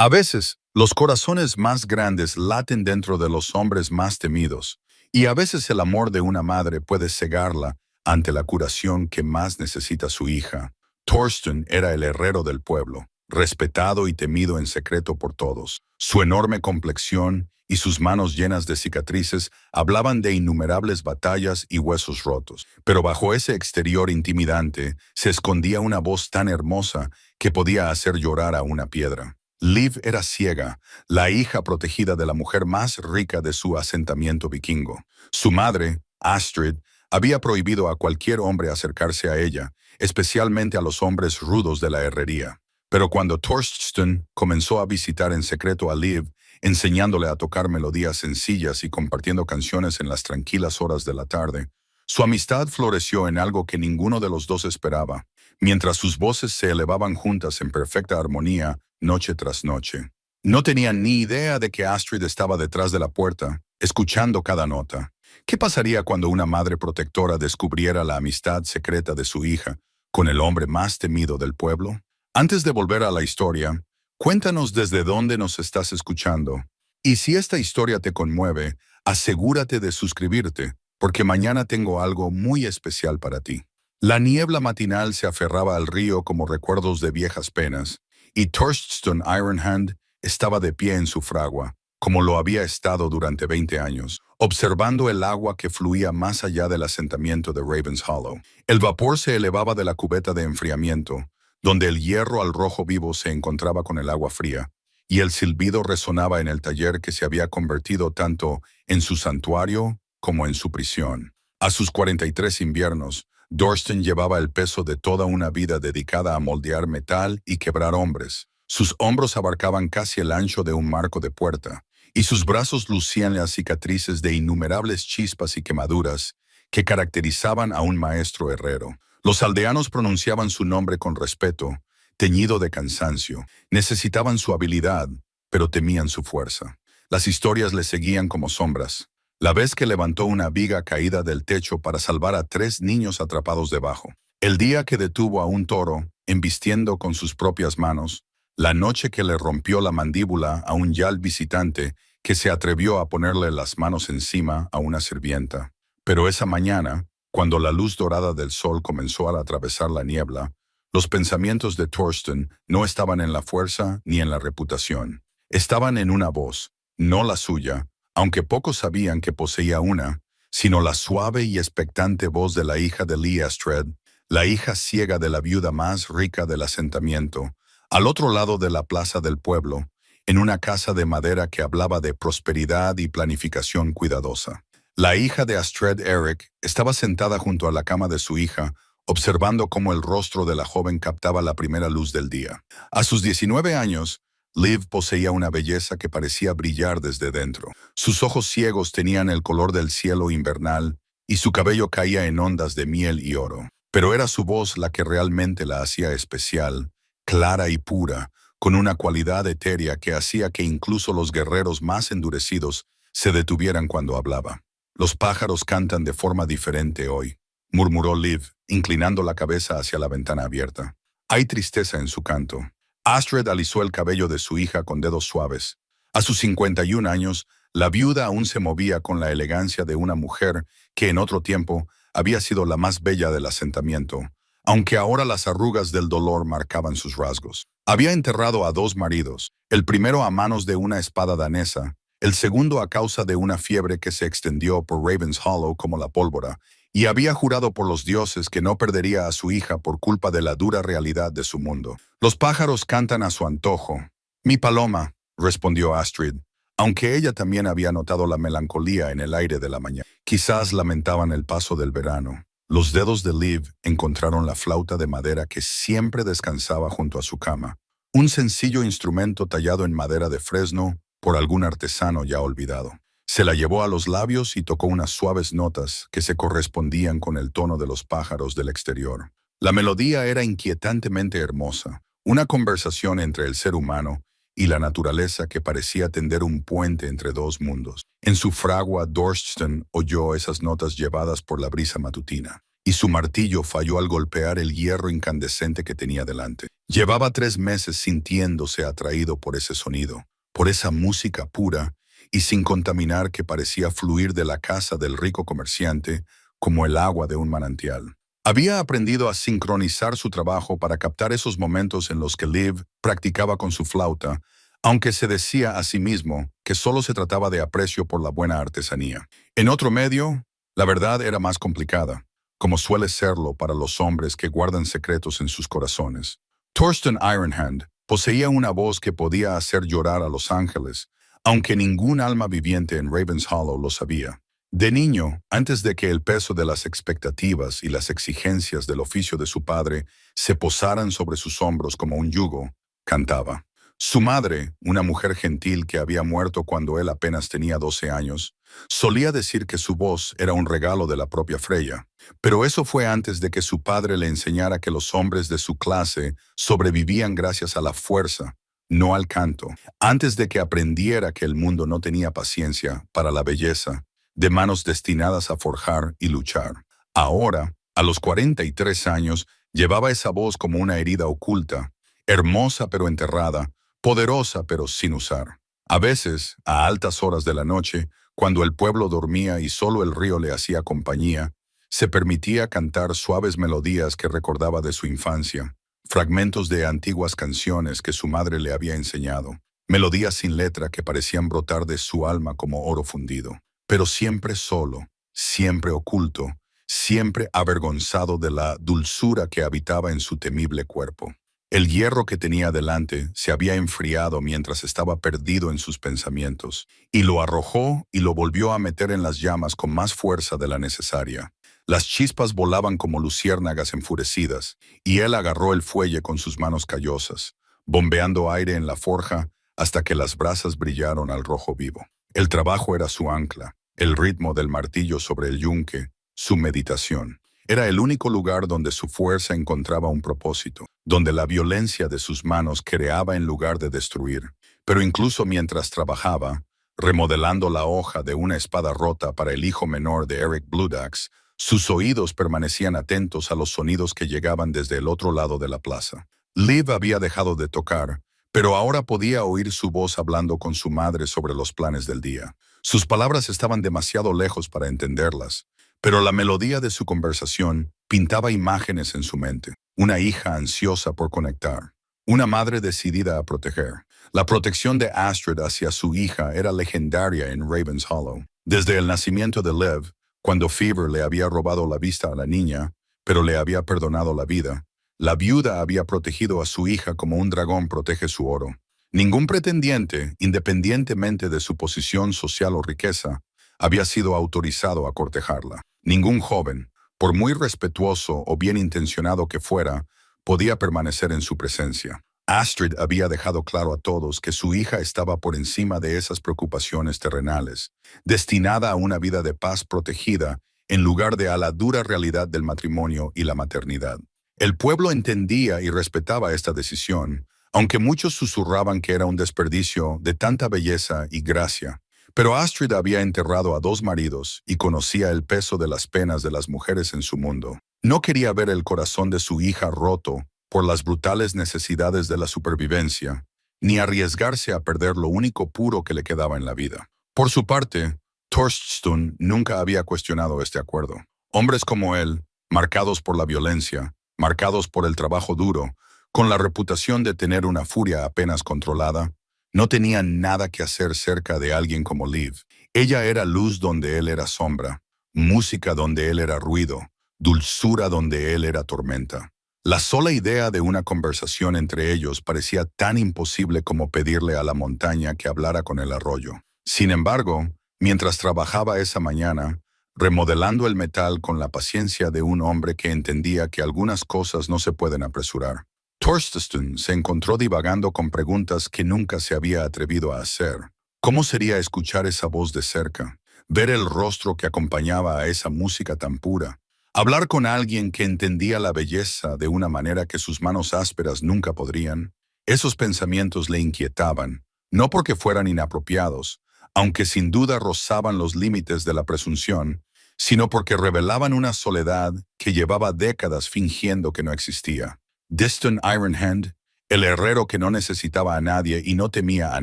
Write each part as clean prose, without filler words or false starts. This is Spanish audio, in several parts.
A veces, los corazones más grandes laten dentro de los hombres más temidos, y a veces el amor de una madre puede cegarla ante la curación que más necesita su hija. Thorsten era el herrero del pueblo, respetado y temido en secreto por todos. Su enorme complexión y sus manos llenas de cicatrices hablaban de innumerables batallas y huesos rotos. Pero bajo ese exterior intimidante se escondía una voz tan hermosa que podía hacer llorar a una piedra. Liv era ciega, la hija protegida de la mujer más rica de su asentamiento vikingo. Su madre, Astrid, había prohibido a cualquier hombre acercarse a ella, especialmente a los hombres rudos de la herrería. Pero cuando Thorsten comenzó a visitar en secreto a Liv, enseñándole a tocar melodías sencillas y compartiendo canciones en las tranquilas horas de la tarde, su amistad floreció en algo que ninguno de los dos esperaba, mientras sus voces se elevaban juntas en perfecta armonía, noche tras noche. No tenían ni idea de que Astrid estaba detrás de la puerta, escuchando cada nota. ¿Qué pasaría cuando una madre protectora descubriera la amistad secreta de su hija con el hombre más temido del pueblo? Antes de volver a la historia, cuéntanos desde dónde nos estás escuchando. Y si esta historia te conmueve, asegúrate de suscribirte, porque mañana tengo algo muy especial para ti. La niebla matinal se aferraba al río como recuerdos de viejas penas, y Thorsten Ironhand estaba de pie en su fragua, como lo había estado durante 20 años, observando el agua que fluía más allá del asentamiento de Ravens Hollow. El vapor se elevaba de la cubeta de enfriamiento, donde el hierro al rojo vivo se encontraba con el agua fría, y el silbido resonaba en el taller que se había convertido tanto en su santuario como en su prisión. A sus 43 inviernos, Thorsten llevaba el peso de toda una vida dedicada a moldear metal y quebrar hombres. Sus hombros abarcaban casi el ancho de un marco de puerta, y sus brazos lucían las cicatrices de innumerables chispas y quemaduras que caracterizaban a un maestro herrero. Los aldeanos pronunciaban su nombre con respeto, teñido de cansancio. Necesitaban su habilidad, pero temían su fuerza. Las historias le seguían como sombras. La vez que levantó una viga caída del techo para salvar a 3 niños atrapados debajo. El día que detuvo a un toro, embistiendo con sus propias manos. La noche que le rompió la mandíbula a un yal visitante que se atrevió a ponerle las manos encima a una sirvienta. Pero esa mañana, cuando la luz dorada del sol comenzó a atravesar la niebla, los pensamientos de Thorsten no estaban en la fuerza ni en la reputación. Estaban en una voz, no la suya, aunque pocos sabían que poseía una, sino la suave y expectante voz de la hija de Lee Astrid, la hija ciega de la viuda más rica del asentamiento, al otro lado de la plaza del pueblo, en una casa de madera que hablaba de prosperidad y planificación cuidadosa. La hija de Astrid, Eric, estaba sentada junto a la cama de su hija, observando cómo el rostro de la joven captaba la primera luz del día. A sus 19 años, Liv poseía una belleza que parecía brillar desde dentro. Sus ojos ciegos tenían el color del cielo invernal y su cabello caía en ondas de miel y oro. Pero era su voz la que realmente la hacía especial, clara y pura, con una cualidad etérea que hacía que incluso los guerreros más endurecidos se detuvieran cuando hablaba. «Los pájaros cantan de forma diferente hoy», murmuró Liv, inclinando la cabeza hacia la ventana abierta. Hay tristeza en su canto. Astrid alisó el cabello de su hija con dedos suaves. A sus 51 años, la viuda aún se movía con la elegancia de una mujer que en otro tiempo había sido la más bella del asentamiento, aunque ahora las arrugas del dolor marcaban sus rasgos. Había enterrado a 2 maridos, el primero a manos de una espada danesa, el segundo a causa de una fiebre que se extendió por Ravens Hollow como la pólvora, y había jurado por los dioses que no perdería a su hija por culpa de la dura realidad de su mundo. Los pájaros cantan a su antojo. «Mi paloma», respondió Astrid, aunque ella también había notado la melancolía en el aire de la mañana. Quizás lamentaban el paso del verano. Los dedos de Liv encontraron la flauta de madera que siempre descansaba junto a su cama, un sencillo instrumento tallado en madera de fresno por algún artesano ya olvidado. Se la llevó a los labios y tocó unas suaves notas que se correspondían con el tono de los pájaros del exterior. La melodía era inquietantemente hermosa, una conversación entre el ser humano y la naturaleza que parecía tender un puente entre 2 mundos. En su fragua, Thorsten oyó esas notas llevadas por la brisa matutina, y su martillo falló al golpear el hierro incandescente que tenía delante. Llevaba 3 meses sintiéndose atraído por ese sonido, por esa música pura y sin contaminar que parecía fluir de la casa del rico comerciante como el agua de un manantial. Había aprendido a sincronizar su trabajo para captar esos momentos en los que Liv practicaba con su flauta, aunque se decía a sí mismo que solo se trataba de aprecio por la buena artesanía. En otro medio, la verdad era más complicada, como suele serlo para los hombres que guardan secretos en sus corazones. Thorsten Ironhand poseía una voz que podía hacer llorar a los ángeles, aunque ningún alma viviente en Ravens Hollow lo sabía. De niño, antes de que el peso de las expectativas y las exigencias del oficio de su padre se posaran sobre sus hombros como un yugo, cantaba. Su madre, una mujer gentil que había muerto cuando él apenas tenía 12 años, solía decir que su voz era un regalo de la propia Freya, pero eso fue antes de que su padre le enseñara que los hombres de su clase sobrevivían gracias a la fuerza, no al canto, antes de que aprendiera que el mundo no tenía paciencia para la belleza, de manos destinadas a forjar y luchar. Ahora, a los 43 años, llevaba esa voz como una herida oculta, hermosa pero enterrada, poderosa pero sin usar. A veces, a altas horas de la noche, cuando el pueblo dormía y solo el río le hacía compañía, se permitía cantar suaves melodías que recordaba de su infancia, fragmentos de antiguas canciones que su madre le había enseñado, melodías sin letra que parecían brotar de su alma como oro fundido, pero siempre solo, siempre oculto, siempre avergonzado de la dulzura que habitaba en su temible cuerpo. El hierro que tenía delante se había enfriado mientras estaba perdido en sus pensamientos, y lo arrojó y lo volvió a meter en las llamas con más fuerza de la necesaria. Las chispas volaban como luciérnagas enfurecidas, y él agarró el fuelle con sus manos callosas, bombeando aire en la forja hasta que las brasas brillaron al rojo vivo. El trabajo era su ancla, el ritmo del martillo sobre el yunque, su meditación. Era el único lugar donde su fuerza encontraba un propósito, donde la violencia de sus manos creaba en lugar de destruir. Pero incluso mientras trabajaba, remodelando la hoja de una espada rota para el hijo menor de Eric Bludax, sus oídos permanecían atentos a los sonidos que llegaban desde el otro lado de la plaza. Liv había dejado de tocar, pero ahora podía oír su voz hablando con su madre sobre los planes del día. Sus palabras estaban demasiado lejos para entenderlas, pero la melodía de su conversación pintaba imágenes en su mente. Una hija ansiosa por conectar, una madre decidida a proteger. La protección de Astrid hacia su hija era legendaria en Ravens Hollow. Desde el nacimiento de Liv, cuando Fever le había robado la vista a la niña, pero le había perdonado la vida, la viuda había protegido a su hija como un dragón protege su oro. Ningún pretendiente, independientemente de su posición social o riqueza, había sido autorizado a cortejarla. Ningún joven, por muy respetuoso o bien intencionado que fuera, podía permanecer en su presencia. Astrid había dejado claro a todos que su hija estaba por encima de esas preocupaciones terrenales, destinada a una vida de paz protegida en lugar de a la dura realidad del matrimonio y la maternidad. El pueblo entendía y respetaba esta decisión, aunque muchos susurraban que era un desperdicio de tanta belleza y gracia. Pero Astrid había enterrado a 2 maridos y conocía el peso de las penas de las mujeres en su mundo. No quería ver el corazón de su hija roto por las brutales necesidades de la supervivencia, ni arriesgarse a perder lo único puro que le quedaba en la vida. Por su parte, Thorsten nunca había cuestionado este acuerdo. Hombres como él, marcados por la violencia, marcados por el trabajo duro, con la reputación de tener una furia apenas controlada, no tenían nada que hacer cerca de alguien como Liv. Ella era luz donde él era sombra, música donde él era ruido, dulzura donde él era tormenta. La sola idea de una conversación entre ellos parecía tan imposible como pedirle a la montaña que hablara con el arroyo. Sin embargo, mientras trabajaba esa mañana, remodelando el metal con la paciencia de un hombre que entendía que algunas cosas no se pueden apresurar, Thorsten se encontró divagando con preguntas que nunca se había atrevido a hacer. ¿Cómo sería escuchar esa voz de cerca? Ver el rostro que acompañaba a esa música tan pura. Hablar con alguien que entendía la belleza de una manera que sus manos ásperas nunca podrían. Esos pensamientos le inquietaban, no porque fueran inapropiados, aunque sin duda rozaban los límites de la presunción, sino porque revelaban una soledad que llevaba décadas fingiendo que no existía. Diston Ironhand El herrero que no necesitaba a nadie y no temía a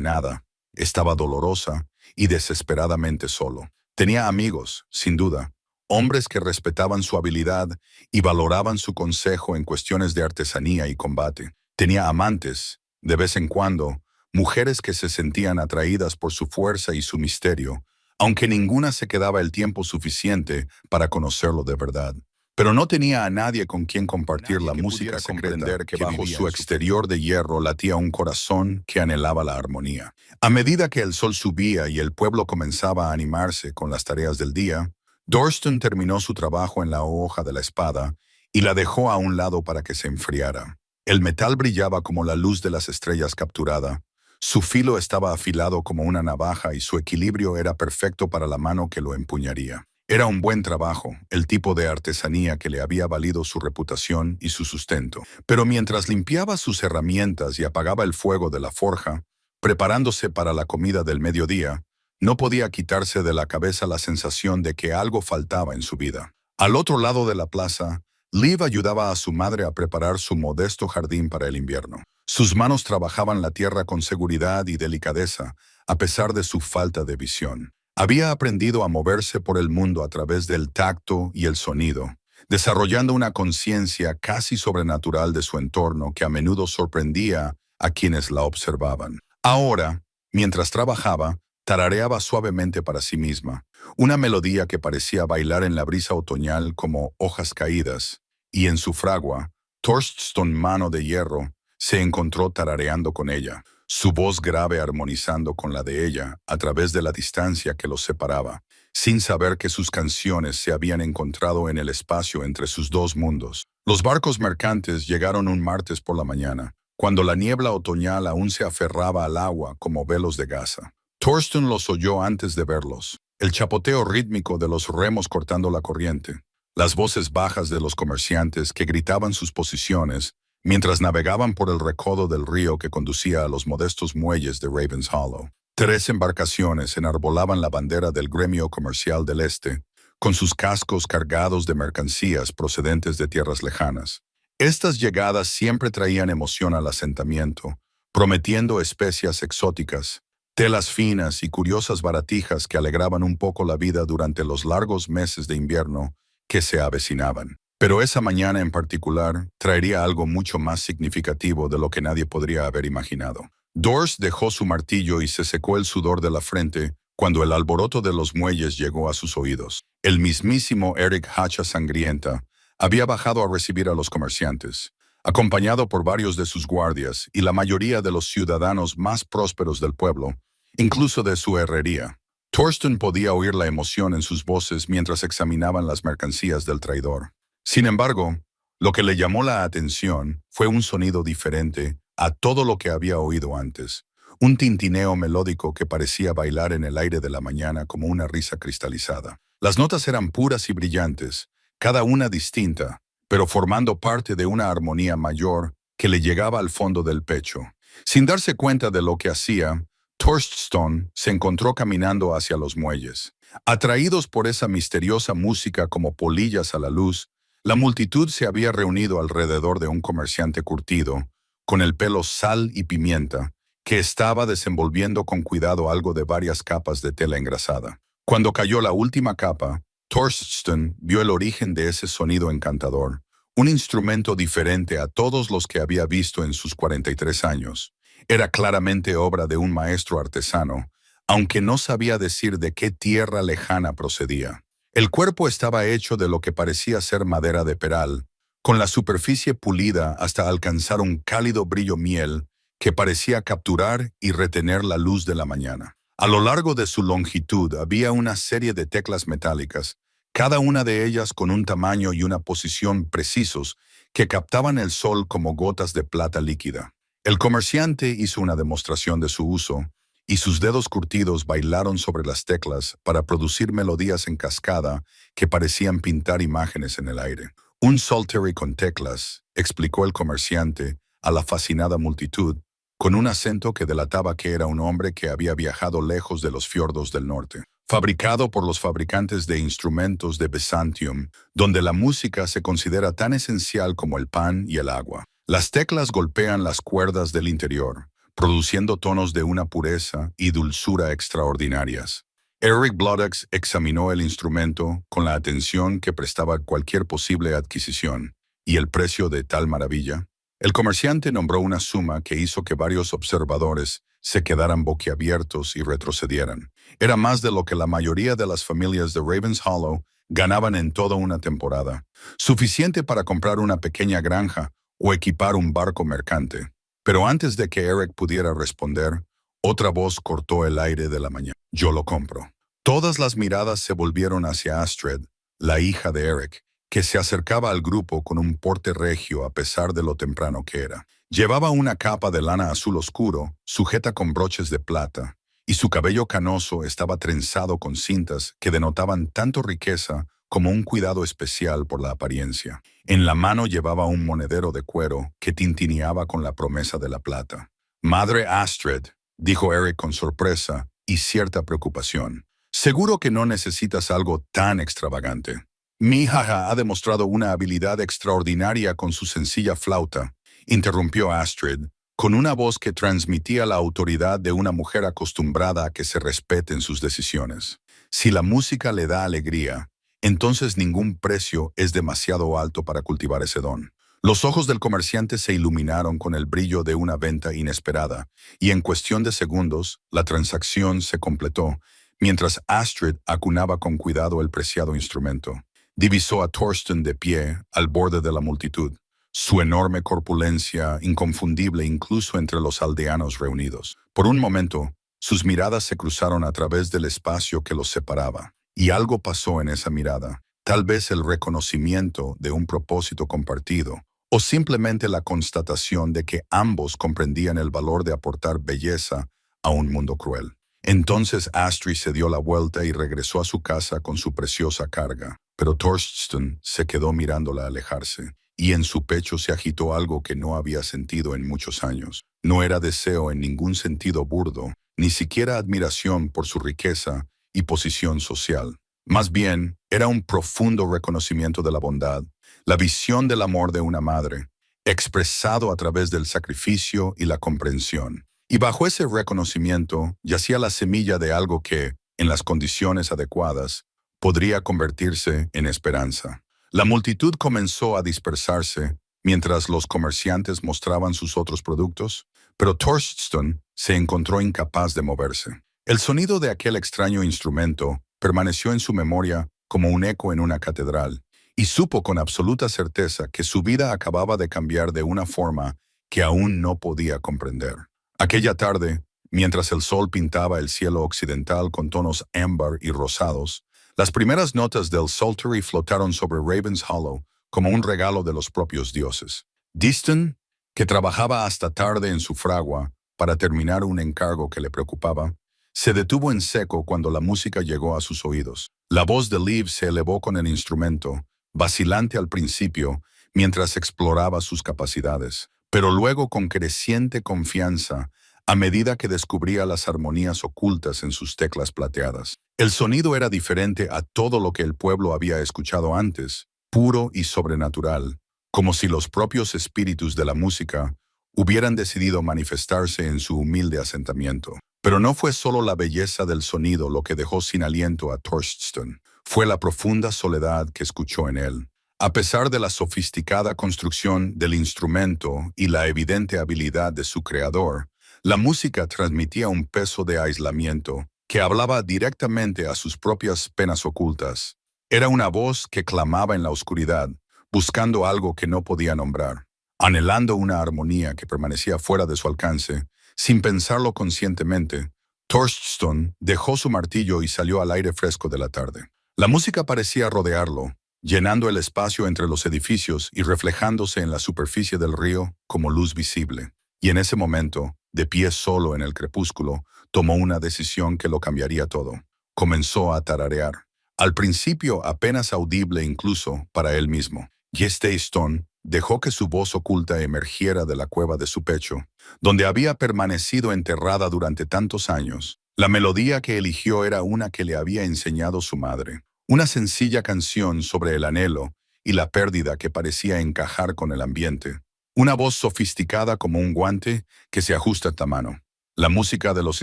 nada, estaba dolorosa y desesperadamente solo. Tenía amigos, sin duda, hombres que respetaban su habilidad y valoraban su consejo en cuestiones de artesanía y combate. Tenía amantes, de vez en cuando, mujeres que se sentían atraídas por su fuerza y su misterio, aunque ninguna se quedaba el tiempo suficiente para conocerlo de verdad. Pero no tenía a nadie con quien compartir la música secreta que bajo su exterior de hierro latía un corazón que anhelaba la armonía. A medida que el sol subía y el pueblo comenzaba a animarse con las tareas del día, Dorston terminó su trabajo en la hoja de la espada y la dejó a un lado para que se enfriara. El metal brillaba como la luz de las estrellas capturada. Su filo estaba afilado como una navaja y su equilibrio era perfecto para la mano que lo empuñaría. Era un buen trabajo, el tipo de artesanía que le había valido su reputación y su sustento. Pero mientras limpiaba sus herramientas y apagaba el fuego de la forja, preparándose para la comida del mediodía, no podía quitarse de la cabeza la sensación de que algo faltaba en su vida. Al otro lado de la plaza, Liv ayudaba a su madre a preparar su modesto jardín para el invierno. Sus manos trabajaban la tierra con seguridad y delicadeza, a pesar de su falta de visión. Había aprendido a moverse por el mundo a través del tacto y el sonido, desarrollando una conciencia casi sobrenatural de su entorno que a menudo sorprendía a quienes la observaban. Ahora, mientras trabajaba, tarareaba suavemente para sí misma, una melodía que parecía bailar en la brisa otoñal como hojas caídas, y en su fragua, Thorsten Mano de Hierro se encontró tarareando con ella, su voz grave armonizando con la de ella a través de la distancia que los separaba, sin saber que sus canciones se habían encontrado en el espacio entre sus dos mundos. Los barcos mercantes llegaron un martes por la mañana, cuando la niebla otoñal aún se aferraba al agua como velos de gasa. Thorsten los oyó antes de verlos, el chapoteo rítmico de los remos cortando la corriente, las voces bajas de los comerciantes que gritaban sus posiciones mientras navegaban por el recodo del río que conducía a los modestos muelles de Ravens Hollow. 3 embarcaciones enarbolaban la bandera del gremio comercial del este, con sus cascos cargados de mercancías procedentes de tierras lejanas. Estas llegadas siempre traían emoción al asentamiento, prometiendo especias exóticas, telas finas y curiosas baratijas que alegraban un poco la vida durante los largos meses de invierno que se avecinaban. Pero esa mañana en particular traería algo mucho más significativo de lo que nadie podría haber imaginado. Dors dejó su martillo y se secó el sudor de la frente cuando el alboroto de los muelles llegó a sus oídos. El mismísimo Eric Hacha Sangrienta había bajado a recibir a los comerciantes, acompañado por varios de sus guardias y la mayoría de los ciudadanos más prósperos del pueblo, incluso de su herrería. Thorsten podía oír la emoción en sus voces mientras examinaban las mercancías del traidor. Sin embargo, lo que le llamó la atención fue un sonido diferente a todo lo que había oído antes, un tintineo melódico que parecía bailar en el aire de la mañana como una risa cristalizada. Las notas eran puras y brillantes, cada una distinta, pero formando parte de una armonía mayor que le llegaba al fondo del pecho. Sin darse cuenta de lo que hacía, Thorsten se encontró caminando hacia los muelles. Atraídos por esa misteriosa música como polillas a la luz, la multitud se había reunido alrededor de un comerciante curtido, con el pelo sal y pimienta, que estaba desenvolviendo con cuidado algo de varias capas de tela engrasada. Cuando cayó la última capa, Thorsten vio el origen de ese sonido encantador, un instrumento diferente a todos los que había visto en sus 43 años. Era claramente obra de un maestro artesano, aunque no sabía decir de qué tierra lejana procedía. El cuerpo estaba hecho de lo que parecía ser madera de peral, con la superficie pulida hasta alcanzar un cálido brillo miel que parecía capturar y retener la luz de la mañana. A lo largo de su longitud había una serie de teclas metálicas, cada una de ellas con un tamaño y una posición precisos que captaban el sol como gotas de plata líquida. El comerciante hizo una demostración de su uso, y sus dedos curtidos bailaron sobre las teclas para producir melodías en cascada que parecían pintar imágenes en el aire. Un psaltery con teclas, explicó el comerciante a la fascinada multitud, con un acento que delataba que era un hombre que había viajado lejos de los fiordos del norte. Fabricado por los fabricantes de instrumentos de Byzantium, donde la música se considera tan esencial como el pan y el agua. Las teclas golpean las cuerdas del interior, produciendo tonos de una pureza y dulzura extraordinarias. Eric Bloodaxe examinó el instrumento con la atención que prestaba cualquier posible adquisición, y el precio de tal maravilla. El comerciante nombró una suma que hizo que varios observadores se quedaran boquiabiertos y retrocedieran. Era más de lo que la mayoría de las familias de Ravens Hollow ganaban en toda una temporada, suficiente para comprar una pequeña granja o equipar un barco mercante. Pero antes de que Eric pudiera responder, otra voz cortó el aire de la mañana. Yo lo compro. Todas las miradas se volvieron hacia Astrid, la hija de Eric, que se acercaba al grupo con un porte regio a pesar de lo temprano que era. Llevaba una capa de lana azul oscuro, sujeta con broches de plata, y su cabello canoso estaba trenzado con cintas que denotaban tanto riqueza como un cuidado especial por la apariencia. En la mano llevaba un monedero de cuero que tintineaba con la promesa de la plata. «Madre Astrid», dijo Eric con sorpresa y cierta preocupación. «Seguro que no necesitas algo tan extravagante». «Mi hija ha demostrado una habilidad extraordinaria con su sencilla flauta», interrumpió Astrid, con una voz que transmitía la autoridad de una mujer acostumbrada a que se respeten sus decisiones. «Si la música le da alegría, entonces ningún precio es demasiado alto para cultivar ese don». Los ojos del comerciante se iluminaron con el brillo de una venta inesperada, y en cuestión de segundos, la transacción se completó, mientras Astrid acunaba con cuidado el preciado instrumento. Divisó a Thorsten de pie, al borde de la multitud, su enorme corpulencia inconfundible incluso entre los aldeanos reunidos. Por un momento, sus miradas se cruzaron a través del espacio que los separaba, y algo pasó en esa mirada, tal vez el reconocimiento de un propósito compartido, o simplemente la constatación de que ambos comprendían el valor de aportar belleza a un mundo cruel. Entonces Astrid se dio la vuelta y regresó a su casa con su preciosa carga, pero Thorsten se quedó mirándola alejarse, y en su pecho se agitó algo que no había sentido en muchos años. No era deseo en ningún sentido burdo, ni siquiera admiración por su riqueza y posición social. Más bien, era un profundo reconocimiento de la bondad, la visión del amor de una madre, expresado a través del sacrificio y la comprensión. Y bajo ese reconocimiento yacía la semilla de algo que, en las condiciones adecuadas, podría convertirse en esperanza. La multitud comenzó a dispersarse mientras los comerciantes mostraban sus otros productos, pero Thorsten se encontró incapaz de moverse. El sonido de aquel extraño instrumento permaneció en su memoria como un eco en una catedral, y supo con absoluta certeza que su vida acababa de cambiar de una forma que aún no podía comprender. Aquella tarde, mientras el sol pintaba el cielo occidental con tonos ámbar y rosados, las primeras notas del Psaltery flotaron sobre Ravens Hollow como un regalo de los propios dioses. Diston, que trabajaba hasta tarde en su fragua para terminar un encargo que le preocupaba, se detuvo en seco cuando la música llegó a sus oídos. La voz de Liv se elevó con el instrumento, vacilante al principio, mientras exploraba sus capacidades, pero luego con creciente confianza a medida que descubría las armonías ocultas en sus teclas plateadas. El sonido era diferente a todo lo que el pueblo había escuchado antes, puro y sobrenatural, como si los propios espíritus de la música hubieran decidido manifestarse en su humilde asentamiento. Pero no fue solo la belleza del sonido lo que dejó sin aliento a Thorsten, fue la profunda soledad que escuchó en él. A pesar de la sofisticada construcción del instrumento y la evidente habilidad de su creador, la música transmitía un peso de aislamiento que hablaba directamente a sus propias penas ocultas. Era una voz que clamaba en la oscuridad, buscando algo que no podía nombrar, anhelando una armonía que permanecía fuera de su alcance. Sin pensarlo conscientemente, Thorsten dejó su martillo y salió al aire fresco de la tarde. La música parecía rodearlo, llenando el espacio entre los edificios y reflejándose en la superficie del río como luz visible. Y en ese momento, de pie solo en el crepúsculo, tomó una decisión que lo cambiaría todo. Comenzó a tararear. Al principio apenas audible incluso para él mismo. Stone dejó que su voz oculta emergiera de la cueva de su pecho, donde había permanecido enterrada durante tantos años. La melodía que eligió era una que le había enseñado su madre, una sencilla canción sobre el anhelo y la pérdida que parecía encajar con el ambiente. Una voz sofisticada como un guante que se ajusta a tu mano. La música de los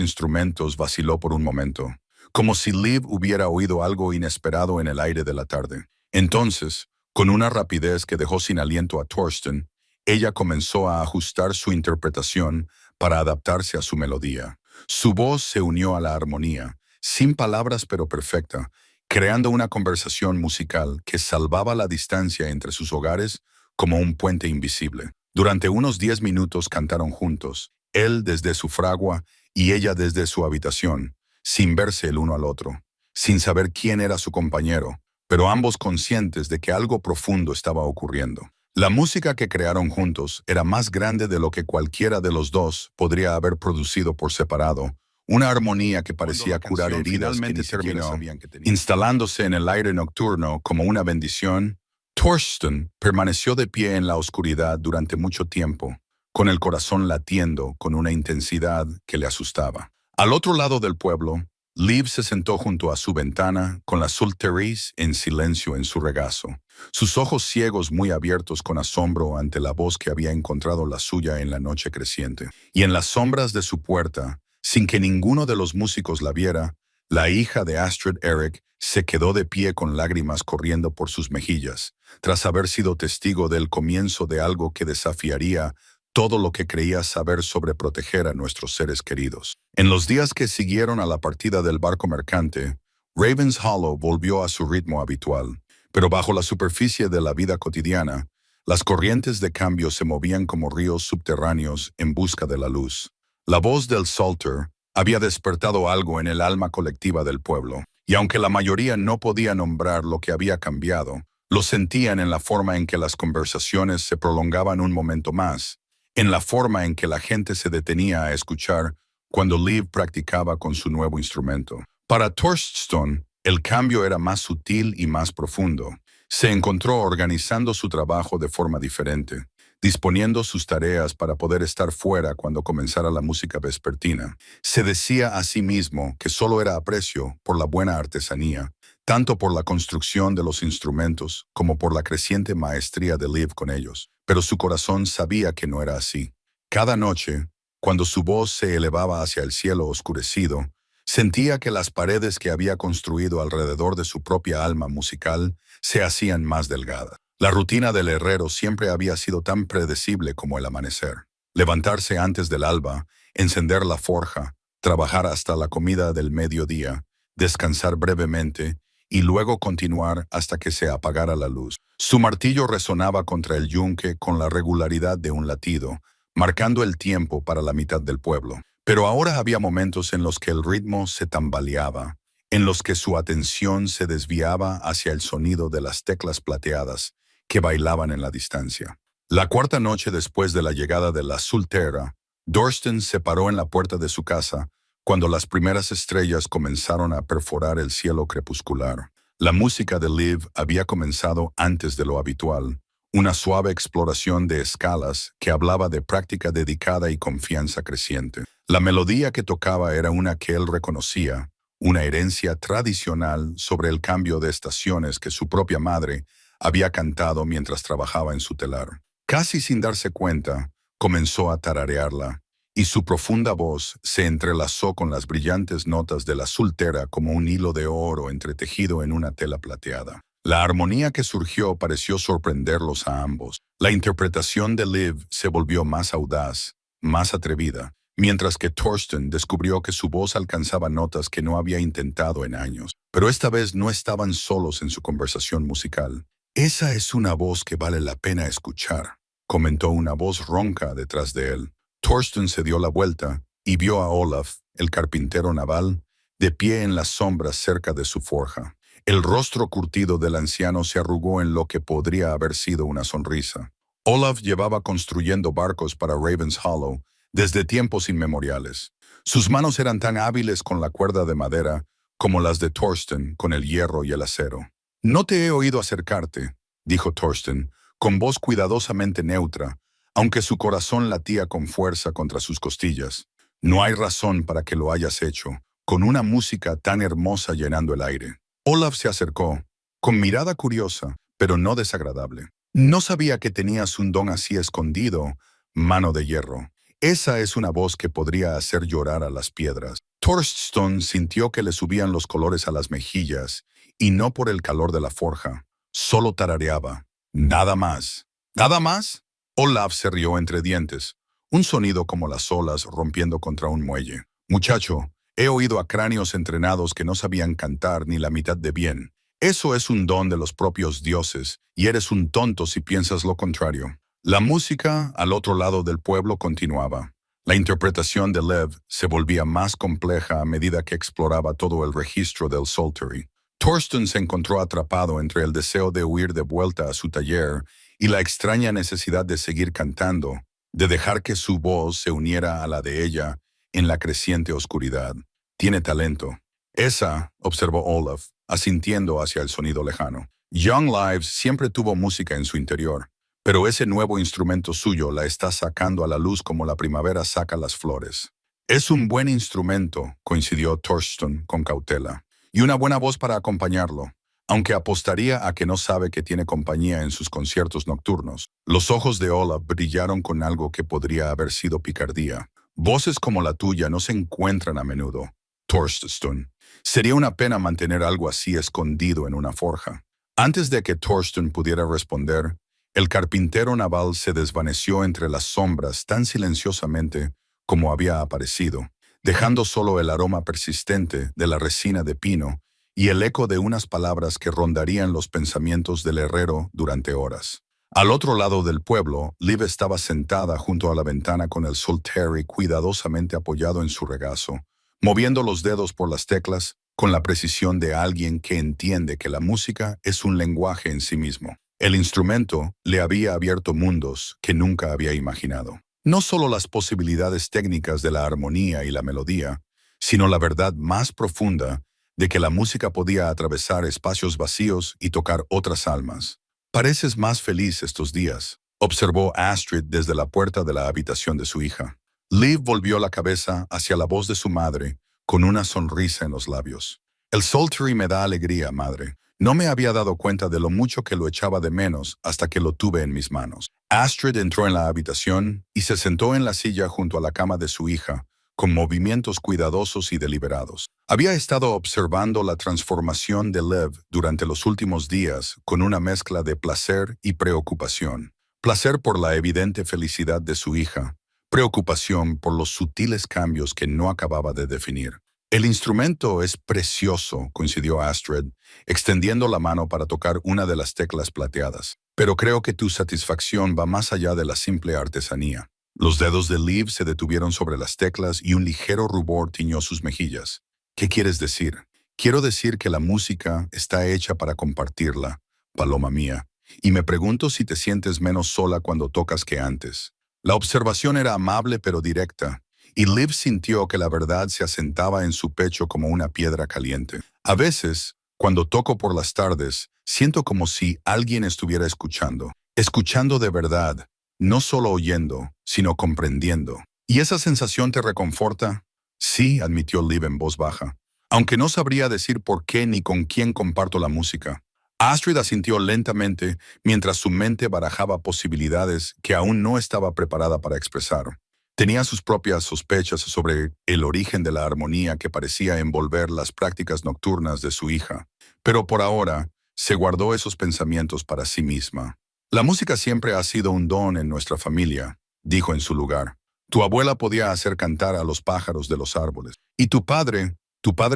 instrumentos vaciló por un momento, como si Liv hubiera oído algo inesperado en el aire de la tarde. Entonces, con una rapidez que dejó sin aliento a Thorsten, ella comenzó a ajustar su interpretación para adaptarse a su melodía. Su voz se unió a la armonía, sin palabras pero perfecta, creando una conversación musical que salvaba la distancia entre sus hogares como un puente invisible. Durante unos 10 minutos cantaron juntos, él desde su fragua y ella desde su habitación, sin verse el uno al otro, sin saber quién era su compañero, pero ambos conscientes de que algo profundo estaba ocurriendo. La música que crearon juntos era más grande de lo que cualquiera de los dos podría haber producido por separado, una armonía que parecía curar heridas que ni siquiera sabían que tenían. Instalándose en el aire nocturno como una bendición, Thorsten permaneció de pie en la oscuridad durante mucho tiempo, con el corazón latiendo con una intensidad que le asustaba. Al otro lado del pueblo, Liv se sentó junto a su ventana con la Sulteris en silencio en su regazo, sus ojos ciegos muy abiertos con asombro ante la voz que había encontrado la suya en la noche creciente. Y en las sombras de su puerta, sin que ninguno de los músicos la viera, la hija de Astrid Eric se quedó de pie con lágrimas corriendo por sus mejillas, tras haber sido testigo del comienzo de algo que desafiaría todo lo que creía saber sobre proteger a nuestros seres queridos. En los días que siguieron a la partida del barco mercante, Ravens Hollow volvió a su ritmo habitual, pero bajo la superficie de la vida cotidiana, las corrientes de cambio se movían como ríos subterráneos en busca de la luz. La voz del Psalter había despertado algo en el alma colectiva del pueblo, y aunque la mayoría no podía nombrar lo que había cambiado, lo sentían en la forma en que las conversaciones se prolongaban un momento más, en la forma en que la gente se detenía a escuchar cuando Liv practicaba con su nuevo instrumento. Para Thorsten, el cambio era más sutil y más profundo. Se encontró organizando su trabajo de forma diferente, disponiendo sus tareas para poder estar fuera cuando comenzara la música vespertina. Se decía a sí mismo que solo era aprecio por la buena artesanía, tanto por la construcción de los instrumentos como por la creciente maestría de Liv con ellos. Pero su corazón sabía que no era así. Cada noche, cuando su voz se elevaba hacia el cielo oscurecido, sentía que las paredes que había construido alrededor de su propia alma musical se hacían más delgadas. La rutina del herrero siempre había sido tan predecible como el amanecer. Levantarse antes del alba, encender la forja, trabajar hasta la comida del mediodía, descansar brevemente y luego continuar hasta que se apagara la luz. Su martillo resonaba contra el yunque con la regularidad de un latido, marcando el tiempo para la mitad del pueblo. Pero ahora había momentos en los que el ritmo se tambaleaba, en los que su atención se desviaba hacia el sonido de las teclas plateadas que bailaban en la distancia. La cuarta noche después de la llegada de la Sultera, Thorsten se paró en la puerta de su casa cuando las primeras estrellas comenzaron a perforar el cielo crepuscular. La música de Liv había comenzado antes de lo habitual, una suave exploración de escalas que hablaba de práctica dedicada y confianza creciente. La melodía que tocaba era una que él reconocía, una herencia tradicional sobre el cambio de estaciones que su propia madre había cantado mientras trabajaba en su telar. Casi sin darse cuenta, comenzó a tararearla, y su profunda voz se entrelazó con las brillantes notas de la Sultera como un hilo de oro entretejido en una tela plateada. La armonía que surgió pareció sorprenderlos a ambos. La interpretación de Liv se volvió más audaz, más atrevida, mientras que Thorsten descubrió que su voz alcanzaba notas que no había intentado en años. Pero esta vez no estaban solos en su conversación musical. «Esa es una voz que vale la pena escuchar», comentó una voz ronca detrás de él. Thorsten se dio la vuelta y vio a Olaf, el carpintero naval, de pie en las sombras cerca de su forja. El rostro curtido del anciano se arrugó en lo que podría haber sido una sonrisa. Olaf llevaba construyendo barcos para Ravens Hollow desde tiempos inmemoriales. Sus manos eran tan hábiles con la cuerda de madera como las de Thorsten con el hierro y el acero. «No te he oído acercarte», dijo Thorsten, con voz cuidadosamente neutra, aunque su corazón latía con fuerza contra sus costillas. «No hay razón para que lo hayas hecho, con una música tan hermosa llenando el aire». Olaf se acercó, con mirada curiosa, pero no desagradable. No sabía que tenías un don así escondido, mano de hierro. Esa es una voz que podría hacer llorar a las piedras. Thorsten sintió que le subían los colores a las mejillas, y no por el calor de la forja. Solo tarareaba. Nada más. ¿Nada más? Olaf se rió entre dientes. Un sonido como las olas rompiendo contra un muelle. Muchacho, he oído a cráneos entrenados que no sabían cantar ni la mitad de bien. Eso es un don de los propios dioses, y eres un tonto si piensas lo contrario. La música al otro lado del pueblo continuaba. La interpretación de Lev se volvía más compleja a medida que exploraba todo el registro del Psaltery. Thorsten se encontró atrapado entre el deseo de huir de vuelta a su taller y la extraña necesidad de seguir cantando, de dejar que su voz se uniera a la de ella en la creciente oscuridad. Tiene talento. Esa, observó Olaf, asintiendo hacia el sonido lejano. Young Lives siempre tuvo música en su interior, pero ese nuevo instrumento suyo la está sacando a la luz como la primavera saca las flores. Es un buen instrumento, coincidió Thorsten con cautela, y una buena voz para acompañarlo, aunque apostaría a que no sabe que tiene compañía en sus conciertos nocturnos. Los ojos de Olaf brillaron con algo que podría haber sido picardía. Voces como la tuya no se encuentran a menudo, Thorsten. Sería una pena mantener algo así escondido en una forja. Antes de que Thorsten pudiera responder, el carpintero naval se desvaneció entre las sombras tan silenciosamente como había aparecido, dejando solo el aroma persistente de la resina de pino y el eco de unas palabras que rondarían los pensamientos del herrero durante horas. Al otro lado del pueblo, Liv estaba sentada junto a la ventana con el Psaltery cuidadosamente apoyado en su regazo, moviendo los dedos por las teclas con la precisión de alguien que entiende que la música es un lenguaje en sí mismo. El instrumento le había abierto mundos que nunca había imaginado. No solo las posibilidades técnicas de la armonía y la melodía, sino la verdad más profunda de que la música podía atravesar espacios vacíos y tocar otras almas. «Pareces más feliz estos días», observó Astrid desde la puerta de la habitación de su hija. Liv volvió la cabeza hacia la voz de su madre, con una sonrisa en los labios. «El Psaltery me da alegría, madre. No me había dado cuenta de lo mucho que lo echaba de menos hasta que lo tuve en mis manos». Astrid entró en la habitación y se sentó en la silla junto a la cama de su hija, con movimientos cuidadosos y deliberados. Había estado observando la transformación de Lev durante los últimos días con una mezcla de placer y preocupación. Placer por la evidente felicidad de su hija, preocupación por los sutiles cambios que no acababa de definir. «El instrumento es precioso», coincidió Astrid, extendiendo la mano para tocar una de las teclas plateadas. «Pero creo que tu satisfacción va más allá de la simple artesanía». Los dedos de Liv se detuvieron sobre las teclas y un ligero rubor tiñó sus mejillas. «¿Qué quieres decir?» «Quiero decir que la música está hecha para compartirla, paloma mía, y me pregunto si te sientes menos sola cuando tocas que antes». La observación era amable pero directa, y Liv sintió que la verdad se asentaba en su pecho como una piedra caliente. «A veces, cuando toco por las tardes, siento como si alguien estuviera escuchando de verdad, no solo oyendo, sino comprendiendo. ¿Y esa sensación te reconforta?» «Sí», admitió Liv en voz baja, aunque no sabría decir por qué ni con quién comparto la música. Astrid asintió lentamente mientras su mente barajaba posibilidades que aún no estaba preparada para expresar. Tenía sus propias sospechas sobre el origen de la armonía que parecía envolver las prácticas nocturnas de su hija, pero por ahora se guardó esos pensamientos para sí misma. «La música siempre ha sido un don en nuestra familia», dijo en su lugar. «Tu abuela podía hacer cantar a los pájaros de los árboles. Y tu padre